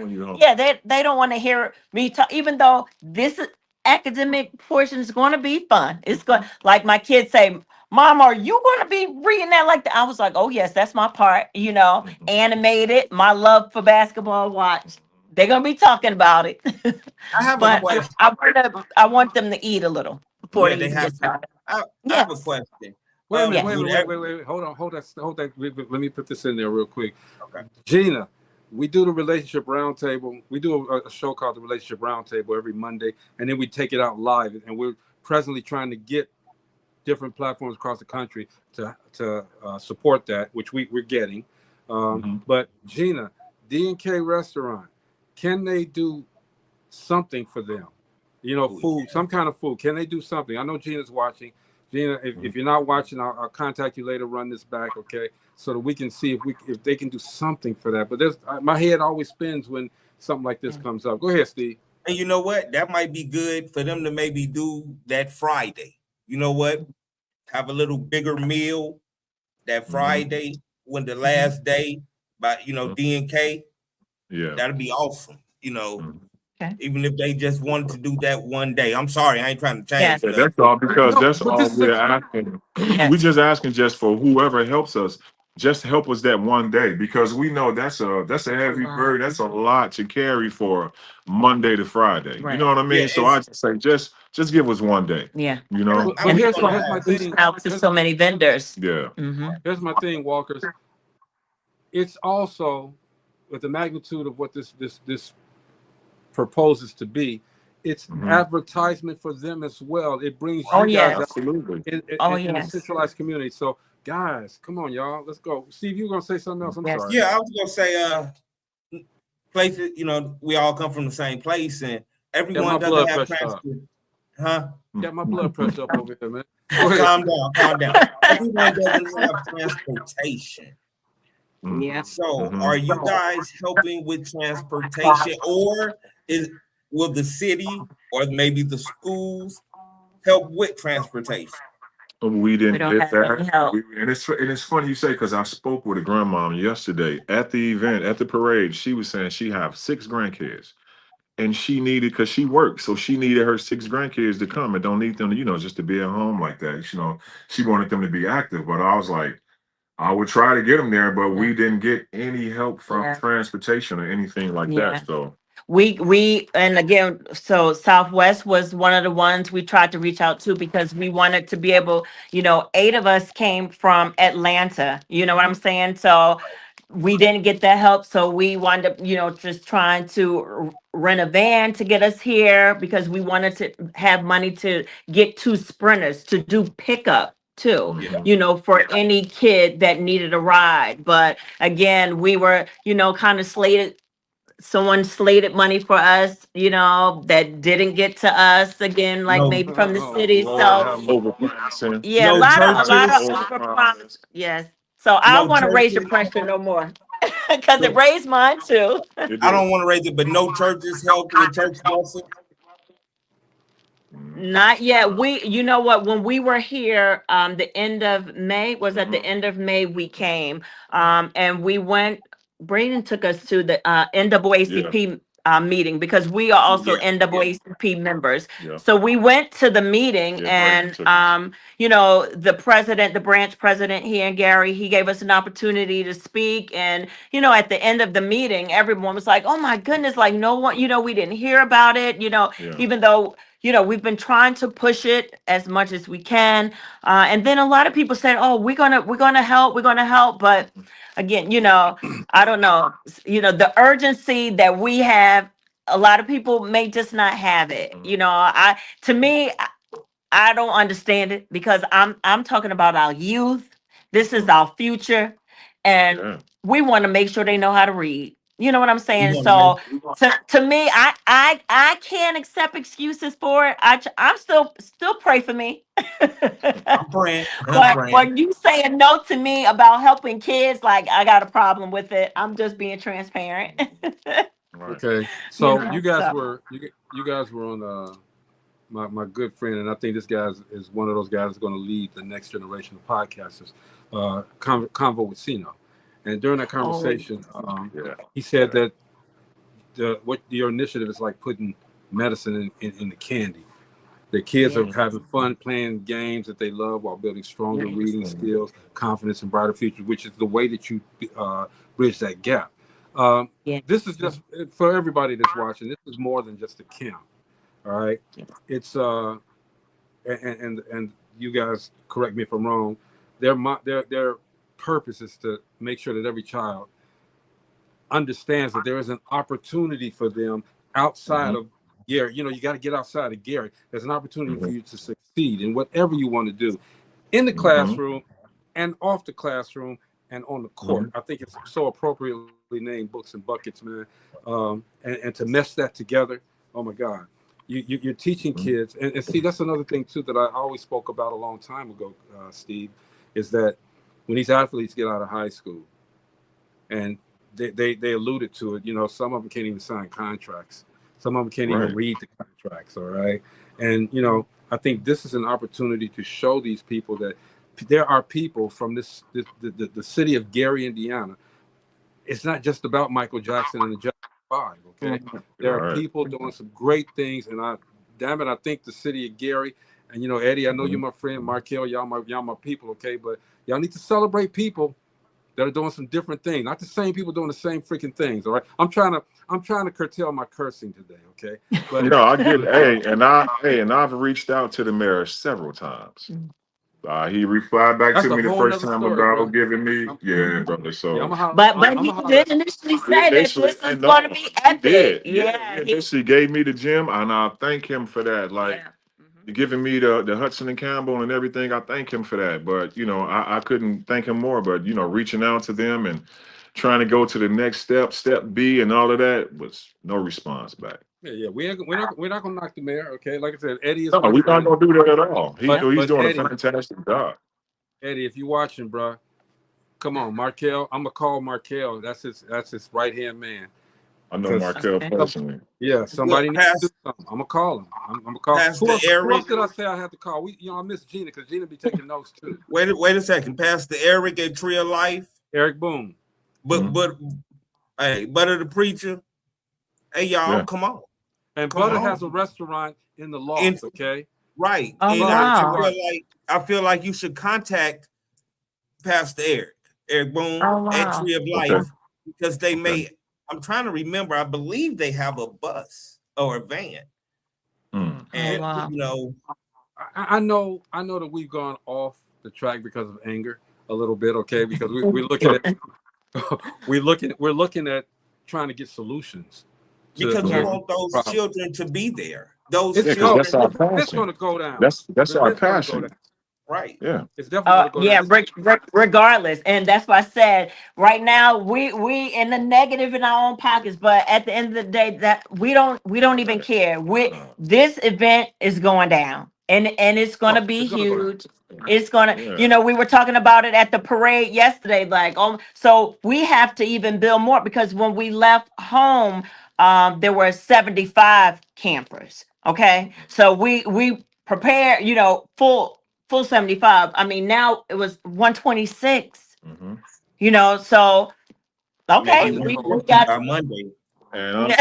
They don't want to hear me talk. Even though this academic portion is going to be fun. It's going, like my kids say, Mom, are you going to be reading that like that? I was like, oh yes, that's my part. You know, animated. My love for basketball. Watch. They're gonna be talking about it. I have a question. I want them to eat a little before they get started. I have a question. Wait. Hold that. Let me put this in there real quick. Okay. Gina, we do the relationship roundtable. We do a show called the Relationship Roundtable every Monday, and then we take it out live. And we're presently trying to get different platforms across the country to support that, which we're getting. But Gina, D&K Restaurant, can they do something for them? You know, food, some kind of food. Can they do something? I know Gina's watching. Gina, if you're not watching, I'll contact you later, run this back, okay? So that we can see if they can do something for that. But my head always spins when something like this comes up. Go ahead, Steve. And you know what? That might be good for them to maybe do that Friday. You know what? Have a little bigger meal that Friday when the last day by, you know, D&K. Yeah. That'd be awesome. You know, even if they just wanted to do that one day. I'm sorry, I ain't trying to change. Yeah, that's all because that's all we're asking. We're just asking just for whoever helps us, just help us that one day because we know that's a heavy burden. That's a lot to carry for Monday to Friday. You know what I mean? Yeah, so I just say just give us one day. Yeah. You know. And here's my thing. Out to so many vendors. Yeah. Here's my thing, Walkers. It's also with the magnitude of what this proposes to be, it's advertisement for them as well. It brings you guys out in a centralized community. So guys, come on, y'all, let's go. Steve, you were gonna say something else? I'm sorry. Yeah, I was gonna say places, you know, we all come from the same place and everyone doesn't have transport. Got my blood pressure up over here, man. Calm down, calm down. Everyone doesn't have transportation. Yeah. So are you guys helping with transportation, or will the city or maybe the schools help with transportation? We didn't don't get have any that. help. And it's funny you say, because I spoke with a grandmom yesterday at the event, at the parade. She was saying she have 6 grandkids. And she needed, because she works, so she needed her 6 grandkids to come and don't need them to, just to be at home like that. She wanted them to be active. But I was like, I would try to get them there, but we didn't get any help from transportation or anything like that. So we and again, so Southwest was one of the ones we tried to reach out to, because we wanted to be able, 8 of us came from Atlanta, you know what I'm saying? So we didn't get that help, so we wound up, just trying to rent a van to get us here, because we wanted to have money to get 2 sprinters to do pickup too, for any kid that needed a ride. But again, we were, kind of someone slated money for us, that didn't get to us again, like maybe from the city. So yeah, No a lot of churches. overpromise. Yes. So I No don't want to raise your churches. pressure no more, because it raised mine too. I don't want to raise it, but no churches help with church buses. Not yet. You know what? When we were here, the end of May, was at the end of May we came, and we went. Braden took us to the NAACP meeting, because we are also NAACP members. So we went to the meeting, and the president, the branch president here in Gary, he gave us an opportunity to speak, and at the end of the meeting, everyone was like, "Oh my goodness!" Like, no one, we didn't hear about it. Even though. We've been trying to push it as much as we can. And then a lot of people said, "Oh, we're gonna help." But again, I don't know. The urgency that we have, a lot of people may just not have it. To me, I don't understand it, because I'm talking about our youth. This is our future, and we want to make sure they know how to read. You know what I'm saying? So to me, I can't accept excuses for it. I'm still pray for me. I'm praying. But you saying no to me about helping kids, like, I got a problem with it. I'm just being transparent. Okay, so you guys were on my good friend, and I think this guy is one of those guys that's going to lead the next generation of podcasters. Convo with Sino, and during that conversation, he said that what your initiative is like putting medicine in the candy. The kids are having fun playing games that they love while building stronger reading skills, confidence, and brighter futures, which is the way that you bridge that gap. This is just for everybody that's watching. This is more than just a camp. All right, it's and you guys correct me if I'm wrong. Their purpose is to make sure that every child understands that there is an opportunity for them outside of Gary. You got to get outside of Gary. There's an opportunity for you to succeed in whatever you want to do, in the classroom and off the classroom and on the court. I think it's so appropriately named Books and Buckets, man. And to mesh that together, oh my God. You're teaching kids, and see, that's another thing too that I always spoke about a long time ago, Steve, is that when these athletes get out of high school, and they alluded to it, some of them can't even sign contracts, some of them can't even read the contracts, all right? And I think this is an opportunity to show these people that there are people from the city of Gary, Indiana. It's not just about Michael Jackson and the Jackson 5, okay? There are people doing some great things, and I think the city of Gary, and Eddie, I know you're my friend, Markel, y'all my people, okay? But y'all need to celebrate people that are doing some different things, not the same people doing the same freaking things, all right? I'm trying to curtail my cursing today, okay? But no, I get it. And I've reached out to the mayor several times. He replied back to me the first time about giving me, brother. So, but he did initially say that this is going to be epic. He initially gave me the gym, and I thank him for that. Like, giving me the Hudson and Campbell and everything, I thank him for that. But I couldn't thank him more. But reaching out to them and trying to go to the next step B, and all of that was no response back. Yeah. We're not gonna knock the mayor. Okay, like I said, Eddie is. No, we're not gonna do that at all. He's doing Eddie, a fantastic job. Eddie, if you're watching, bro, come on, Markel. I'm gonna call Markel. That's his right hand man. I know Markel personally. Yeah, somebody needs to do something. I'm gonna call him. I'm gonna call. Who else did I say I had to call? I miss Gina because Gina be taking notes too. Wait a second. Pastor Eric at Tree of Life. Eric Boone. But hey, Butter the Preacher. Hey, y'all, come on. And Butter has a restaurant in the loft. Okay. Right. Oh, and wow. I feel like you should contact Pastor Eric Boone at Tree of Life because they may. I'm trying to remember. I believe they have a bus or a van. And I know that we've gone off the track because of anger a little bit. Okay, because we're looking at we're looking at trying to get solutions because we want those children to be there. Those children. That's our passion. It's going to go down. That's our passion. Right. Yeah. It's definitely regardless. And that's why I said right now we in the negative in our own pockets, but at the end of the day that we don't even care. This event is going down and it's gonna be huge. It's gonna, we were talking about it at the parade yesterday, like so we have to even build more because when we left home, there were 75 campers. Okay. So we prepared, full 75. I mean, now it was 126. So okay, we got by Monday. And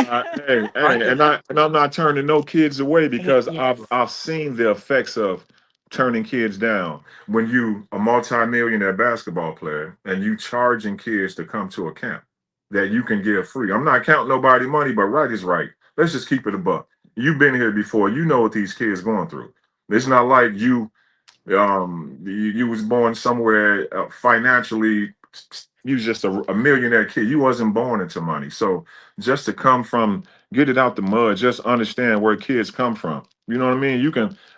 I'm not turning no kids away because I've seen the effects of turning kids down. When you a multi-millionaire basketball player and you charging kids to come to a camp that you can give free. I'm not counting nobody money, but right is right. Let's just keep it a buck. You've been here before. You know what these kids going through. It's not like you was born somewhere financially. You was just a millionaire kid. You wasn't born into money. So just to come from, get it out the mud, just understand where kids come from. You know what I mean?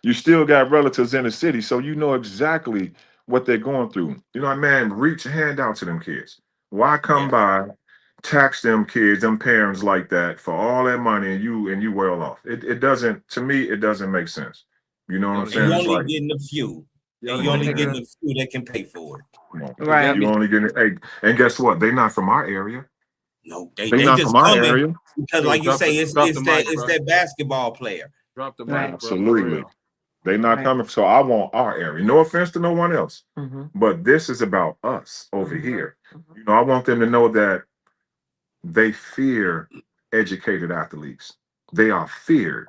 You still got relatives in the city, so you know exactly what they're going through. You know what I mean? Reach a hand out to them kids. Why come by, tax them kids, them parents like that for all that money and you well off? It doesn't, to me, it doesn't make sense. You know what I'm saying? You're only getting a few. And you're only getting a few that can pay for it. Right. You only getting and guess what? They're not from our area. No, they not just from our coming area. Because like you say, it's that basketball player. Drop the mic, absolutely. They're not coming. So I want our area. No offense to no one else. But this is about us over here. I want them to know that they fear educated athletes. They are feared.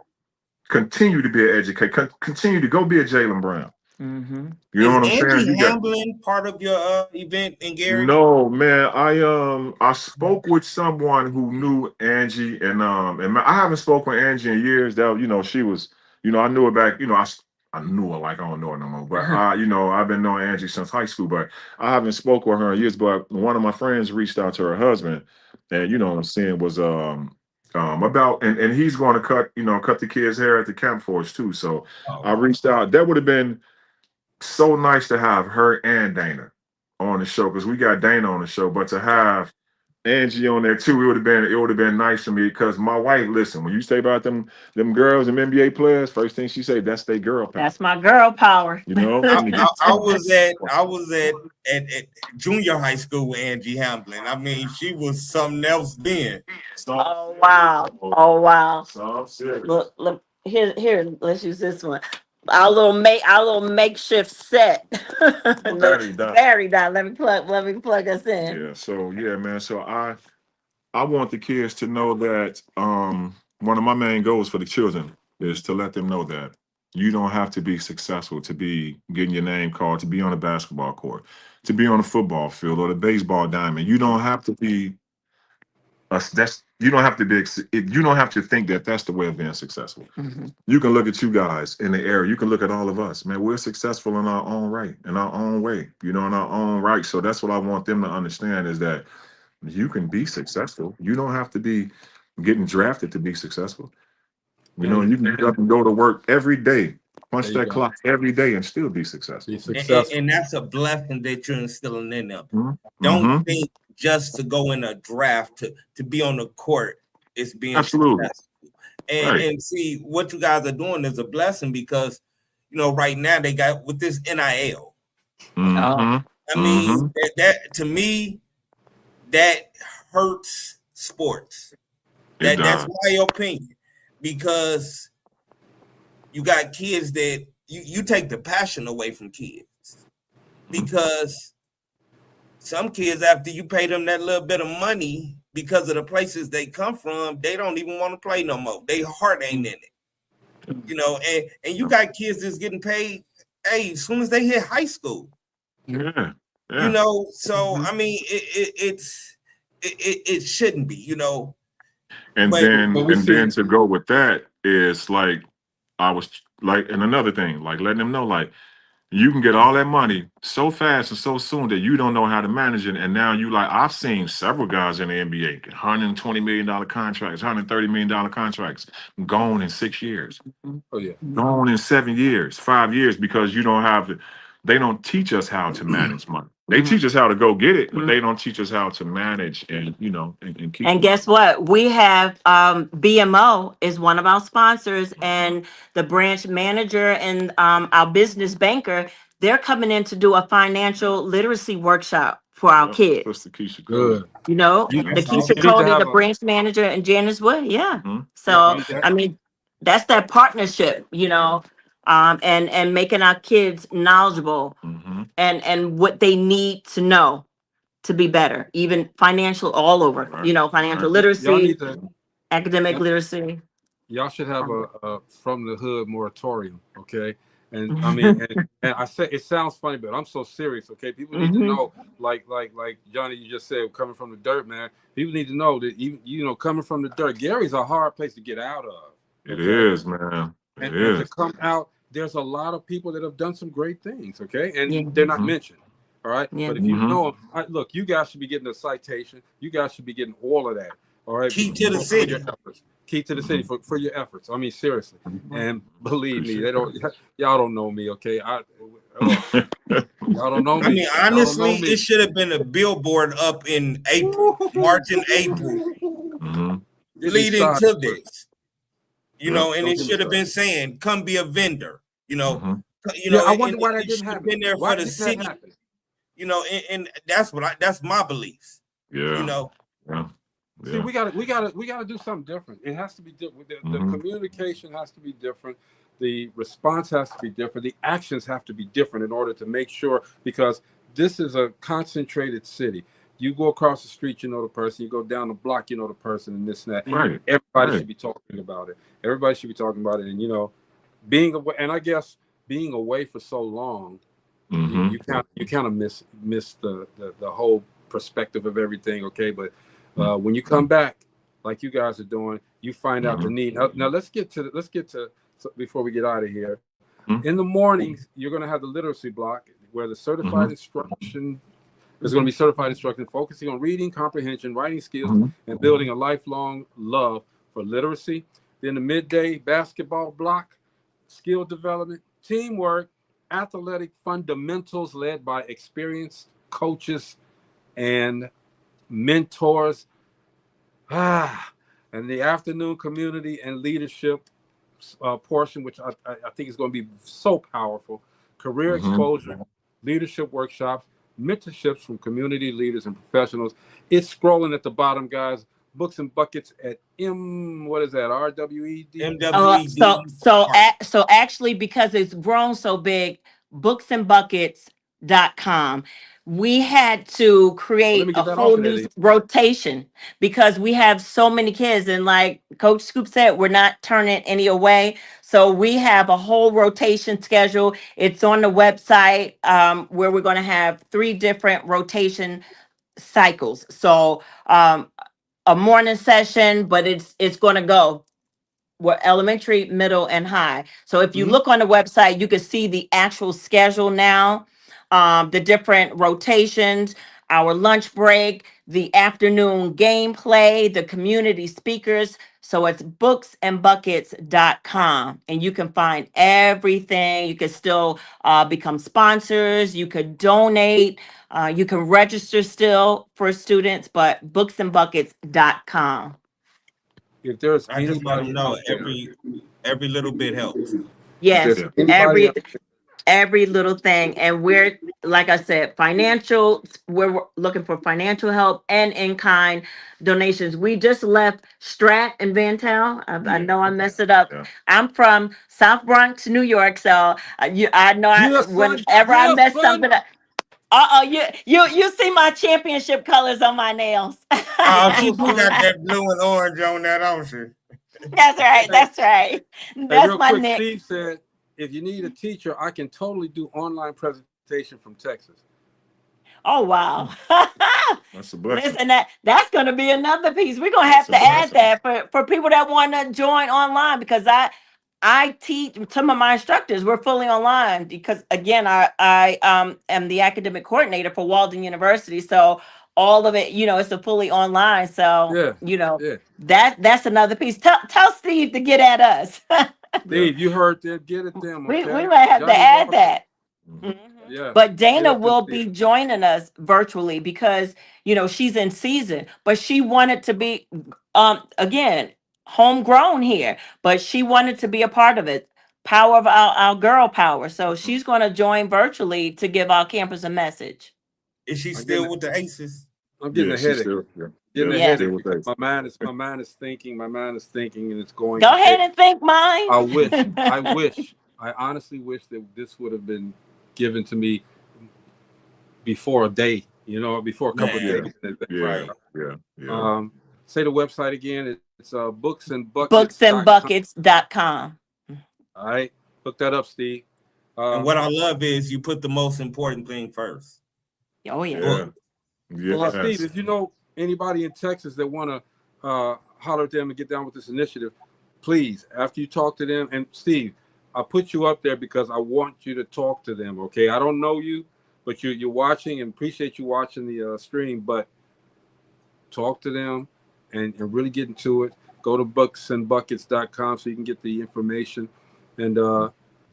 Continue to be an educator. Continue to go be a Jaylen Brown. You know what I'm saying? Angie Hamblin part of your event in Gary? No, man. I spoke with someone who knew Angie, and I haven't spoken with Angie in years. That she was, I knew her back. I knew her like I don't know her no more. But I've been knowing Angie since high school, but I haven't spoken with her in years. But one of my friends reached out to her husband, and what I'm saying was about and he's going to cut the kids' hair at the camp for us too. So I reached out. That would have been so nice to have her and Dana on the show because we got Dana on the show, but to have Angie on there too, it would have been nice for me because my wife, listen, when you say about them girls and NBA players, first thing she say, that's their girl power. That's my girl power. I was at junior high school with Angie Hamblin. I mean, she was something else then. Oh wow. Look, here, let's use this one. Our little makeshift set. Very done. Let me plug us in. Yeah. So man. So I want the kids to know that one of my main goals for the children is to let them know that you don't have to be successful to be getting your name called, to be on a basketball court, to be on a football field or the baseball diamond. You don't have to be. You don't have to think that that's the way of being successful. You can look at you guys in the area. You can look at all of us, man. We're successful in our own right, in our own way, in our own right. So that's what I want them to understand is that you can be successful. You don't have to be getting drafted to be successful. You can get up and go to work every day, punch that clock every day and still be successful. And that's a blessing that you're instilling in them. Don't think just to go in a draft to be on the court is being absolutely successful. And see what you guys are doing is a blessing because, right now they got with this NIL. I mean, that to me, that hurts sports. That's my opinion, because you got kids that you take the passion away from kids, because some kids, after you pay them that little bit of money because of the places they come from, they don't even want to play no more. Their heart ain't in it, and you got kids that's getting paid, as soon as they hit high school. So I mean, it shouldn't be, And then to go with that is like, I was like, and another thing, like letting them know, like, you can get all that money so fast and so soon that you don't know how to manage it. And now I've seen several guys in the NBA get $120 million contracts, $130 million contracts gone in 6 years. Gone in 7 years, 5 years, because they don't teach us how to manage money. They teach us how to go get it, but they don't teach us how to manage and keep. And guess what? We have BMO is one of our sponsors, and the branch manager and our business banker, they're coming in to do a financial literacy workshop for our kids. Sister Kisha, good. The Kisha Cody, the branch manager, and Janice Wood. Yeah. So I mean, that's that partnership, and making our kids knowledgeable and what they need to know to be better, even financial, all over, financial literacy, academic literacy. Y'all should have a from the hood moratorium, okay? And I mean, and I say it sounds funny, but I'm so serious, okay? People need to know, like Johnny, you just said, coming from the dirt, man. People need to know that even coming from the dirt, Gary's a hard place to get out of. It is, man. And to come out, there's a lot of people that have done some great things, okay? And they're not mentioned. All right. But if you know them, look, you guys should be getting a citation. You guys should be getting all of that. All right. Key to the city. Key to the city for your efforts. I mean, seriously. And believe me, y'all don't know me, okay? Y'all don't know me. I mean, honestly, it should have been a billboard up in April, March and April, leading to this. And it should have been saying, come be a vendor, I wonder why that didn't happen. Been there for the city. And that's my beliefs. See, we gotta do something different. It has to be different. The communication has to be different. The response has to be different. The actions have to be different in order to make sure, because this is a concentrated city. You go across the street, you know the person. You go down the block, you know the person, and this and that. Right. Everybody should be talking about it. Everybody should be talking about it. And being away, and I guess being away for so long, you kind of miss the whole perspective of everything. Okay, but when you come back, like you guys are doing, you find out the need. Now let's get to before we get out of here. In the mornings, you're going to have the literacy block where the certified instruction. There's going to be certified instruction focusing on reading, comprehension, writing skills, and building a lifelong love for literacy. Then the midday basketball block, skill development, teamwork, athletic fundamentals led by experienced coaches and mentors. And the afternoon community and leadership portion, which I think is going to be so powerful. Career exposure, leadership workshops, mentorships from community leaders and professionals. It's scrolling at the bottom, guys. Books and Buckets at RWED. So actually, because it's grown so big, booksandbuckets.com. We had to create a whole new rotation because we have so many kids, and like Coach Scoop said, we're not turning any away. So we have a whole rotation schedule. It's on the website where we're going to have 3 different rotation cycles. So a morning session, but it's going to go elementary, middle, and high. So if you look on the website, you can see the actual schedule now, the different rotations, our lunch break, the afternoon gameplay, the community speakers. So it's booksandbuckets.com, and you can find everything. You can still become sponsors. You could donate. You can register still for students, but booksandbuckets.com. if there's I just let them anybody know out there, every little bit helps. if Yes, there's anybody out every little thing. And we're, like I said, we're looking for financial help and in-kind donations. We just left Strat and Vantel. I know I messed it up. Yeah. I'm from South Bronx, New York, so I know yeah, son, whenever I yeah, mess son. something up. You see my championship colors on my nails. Oh, she Oh, do got son. that blue and orange on that, don't she? That's right. Hey, That's right. hey, That's real my quick, nick. Steve said, if you need a teacher, I can totally do online presentation from Texas. Oh wow. That's a blessing. Listen, that's gonna be another piece. We're gonna That's have a to add blessing. that for people that want to join online, because I teach some of my instructors. We're fully online because again, I am the academic coordinator for Walden University. So all of it, it's a fully online. So Yeah, yeah. that's another piece. Tell Steve to get at us. Yeah. Steve, you heard them. Get at them, we okay? might have to Johnny add Walker. that. Mhm. Yeah. But Get Dana at them, will Steve. be joining us virtually because she's in season, but she wanted to be again homegrown here, but she wanted to be a part of it. Power of our girl power. So she's going to join virtually to give our campus a message. Is she I'm still getting, with the Aces? I'm getting Yeah, a she's headache. still. Yeah, Getting yeah, a she's Yes. still headache with because us. my mind is thinking, and it's going Go ahead ahead. and think mine. I honestly wish that this would have been given to me before a day, before a couple of Man, days. Yeah, right. yeah, yeah. Say the website again. It's booksandbuckets.com. Booksandbuckets.com. All right. Look that up, Steve. And what I love is you put the most important thing first. Oh yeah. Yeah. Book. Well, Steve, Yes. if you know anybody in Texas that want to holler at them and get down with this initiative, please, after you talk to them, and Steve, I put you up there because I want you to talk to them, okay? I don't know you, but you're watching, and appreciate you watching the stream, but talk to them and really get into it. Go to booksandbuckets.com so you can get the information and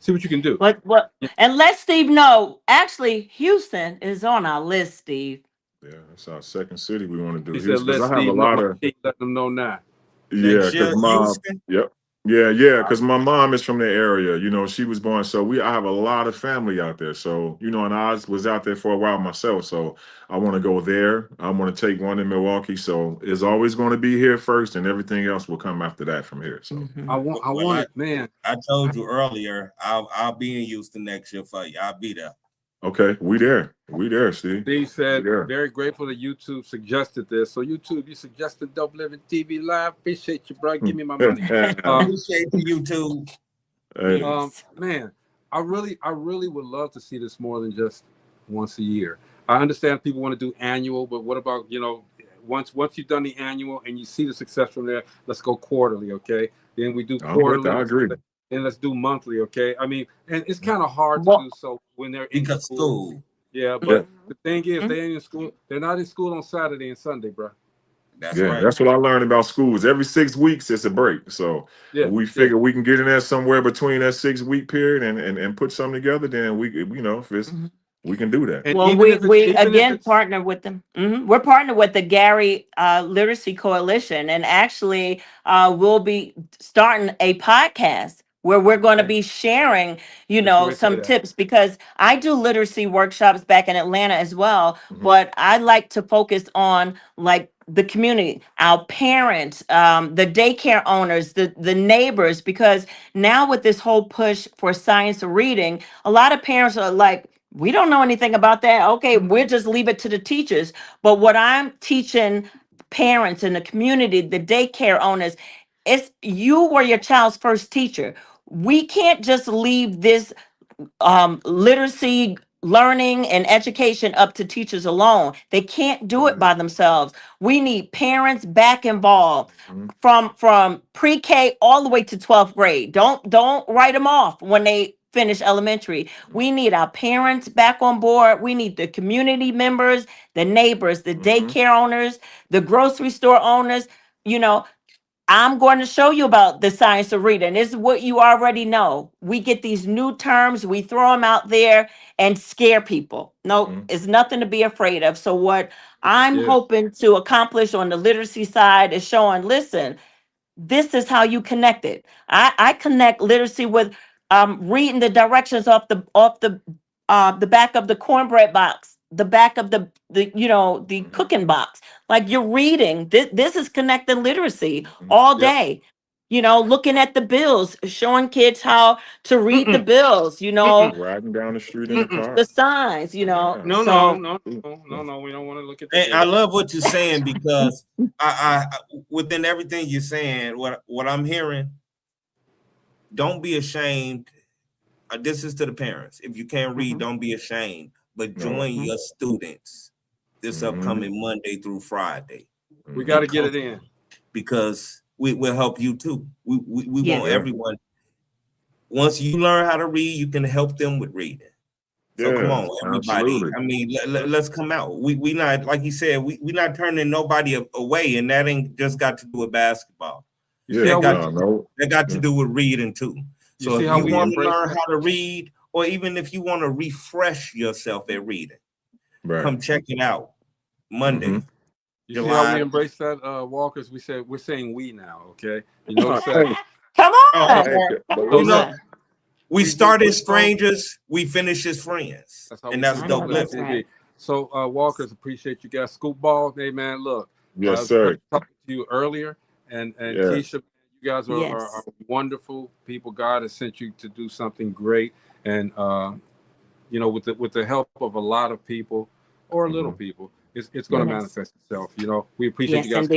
see what you can do. What? And let Steve know. Actually, Houston is on our list, Steve. Yeah, that's our second city we want to do. He said, Houston, because let I have a Steve know. lot of. Let them know now. Yeah, Next because year, mom. Houston. Yep. Yeah, because my mom is from the area. She was born. So I have a lot of family out there. So, and I was out there for a while myself. So I want to go there. I want to take one in Milwaukee. So it's always going to be here first, and everything else will come after that from here. So I want it, man. I told you earlier, I'll be in Houston next year for you. I'll be there. okay, we there, Steve. Steve said, We there. very grateful that YouTube suggested this. So YouTube, you suggested Dope Living TV Live. Appreciate you, bro. Give me my money. Appreciate you, YouTube. Yes. Man, I really would love to see this more than just once a year. I understand people want to do annual, but what about, once you've done the annual and you see the success from there, let's go quarterly, okay? Then we do quarterly. I agree. Then let's do monthly, okay? I mean, and it's kind of hard to do so when they're in school. Yeah, but the thing is, they ain't in school. They're not in school on Saturday and Sunday, bro. That's right. That's what I learned about schools. Every 6 weeks, it's a break. So we figure we can get in there somewhere between that 6-week period and put something together. Then we we can do that. And well, we again partner with them. We're partnered with the Gary Literacy Coalition, and actually, we'll be starting a podcast where we're going to be sharing, some tips, because I do literacy workshops back in Atlanta as well. But I like to focus on like the community, our parents, the daycare owners, the neighbors, because now with this whole push for science of reading, a lot of parents are like, we don't know anything about that. Okay, we'll just leave it to the teachers. But what I'm teaching parents in the community, the daycare owners, it's you were your child's first teacher. We can't just leave this literacy learning and education up to teachers alone. They can't do it by themselves. We need parents back involved from pre-K all the way to 12th grade. Don't write them off when they finish elementary. We need our parents back on board. We need the community members, the neighbors, the daycare owners, the grocery store owners. I'm going to show you about the science of reading. This is what you already know. We get these new terms, we throw them out there and scare people. No, it's nothing to be afraid of. So what I'm hoping to accomplish on the literacy side is showing, listen, this is how you connect it. I connect literacy with reading the directions off the back of the cornbread box, the back of the the cooking box. Like you're reading. This is connecting literacy all day. Looking at the bills, showing kids how to read the bills, Riding down the street in the car. the signs, No, we don't want to look at that. And I love what you're saying, because I within everything you're saying, what I'm hearing, don't be ashamed. This is to the parents. If you can't read, don't be ashamed, but join your students this upcoming Monday through Friday. We got to get it in, because we will help you too. We want everyone. Once you learn how to read, you can help them with reading. So come on, everybody. Absolutely. I mean, let's come out. We not, like you said, we not turning nobody away, and that ain't just got to do with basketball. That got to do with reading too. So if you want to learn how to read, or even if you want to refresh yourself at reading, come check it out Monday. You see how we embrace that, Walkers? We're saying we now, okay? You know what I'm saying? Come on. We started strangers, we finish as friends. That's dope. Right. So Walkers, appreciate you guys. Scoop Ball, hey man, look. Yes, sir. Talking to you earlier, and Kisha, you guys are wonderful people. God has sent you to do something great, and with the help of a lot of people or little people, it's going to manifest itself. We appreciate you guys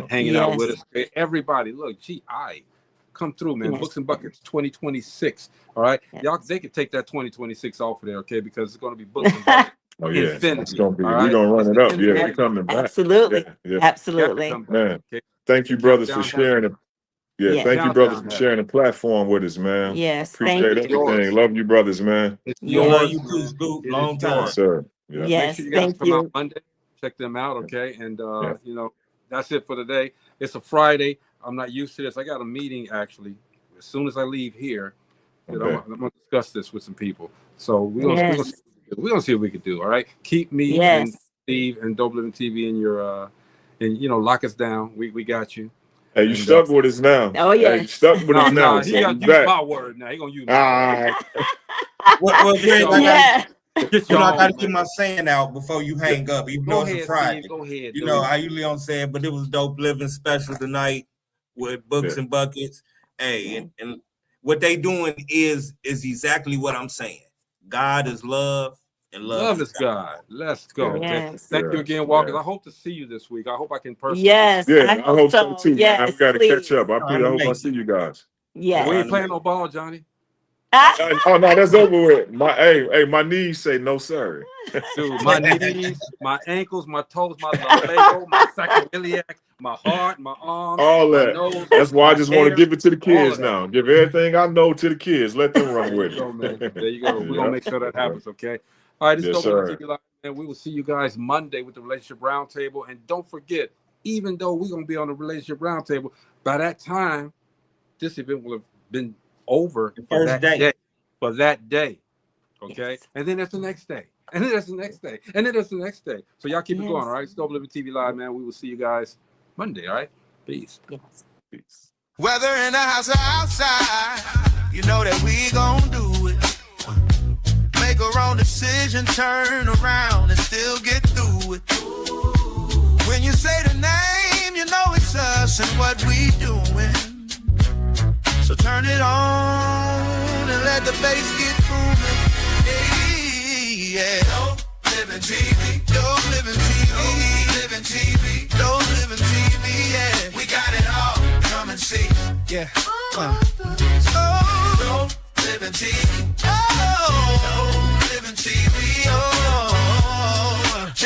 hanging out with us. Hey, everybody, look, GI, come through, man. Books and Buckets 2026. All right, y'all, they could take that 2026 off of there, okay? Because it's going to be Books and Buckets. Oh yeah, it's gonna be. We're gonna run it up. Yeah, we're coming back. Absolutely, absolutely. Man, thank you, brothers, for sharing it. Yeah, thank you, brothers, for sharing the platform with us, man. Yes, appreciate everything. Love you, brothers, man. Love you too, Scoop. Long time, sir. Yeah. Yes, make sure you guys come out Monday. Check them out, okay? And that's it for today. It's a Friday. I'm not used to this. I got a meeting actually as soon as I leave here. I'm gonna discuss this with some people. So we're gonna see what we can do. All right. Keep me and Steve and DopelivenTV in your lock us down. We got you. Hey, you stuck with us now. Oh yeah, you stuck with us now. He got to use my word now. He gonna use my word. I gotta get my saying out before you hang up. Even though it's a Friday. Go ahead. I usually don't say it, but it was Dope Living special tonight with Books and Buckets. Hey, and what they doing is exactly what I'm saying. God is love, and love is God. Let's go. Yes. Okay? Thank you again, Walkers. I hope to see you this week. I hope I can personally. Yes. I hope so too. Yes, I've got to catch up. I hope I see you guys. Yes. We ain't playing no ball, Johnny. Oh no, that's over with. My knees say no, sir. Dude, my knees, my ankles, my toes, my lumbago, my sacroiliac, my heart, my arms, all that. My nose, that's why I just want to give it to the kids now. Give everything I know to the kids. Let them run with it. There you go. We're gonna make sure that happens. Okay. All right. This is DopelivenTV Live, and we will see you guys Monday with the Relationship Roundtable. And don't forget, even though we're gonna be on the Relationship Roundtable, by that time, this event will have been over for that day. Okay. Yes. And then that's the next day. And then that's the next day. And then that's the next day. So y'all keep it going, all right? It's DopelivenTV Live, man. We will see you guys Monday, all right? Peace. Yes. Peace. Whether in the house or outside, you know that we gon' do it. Make a wrong decision, turn around and still get through it. When you say the name, you know it's us and what we doing. So turn it on and let the bass get booming. Yeah. DopelivenTV, DopelivenTV, DopelivenTV, yeah. We got it all. Come and see. Yeah. DopelivenTV. Oh.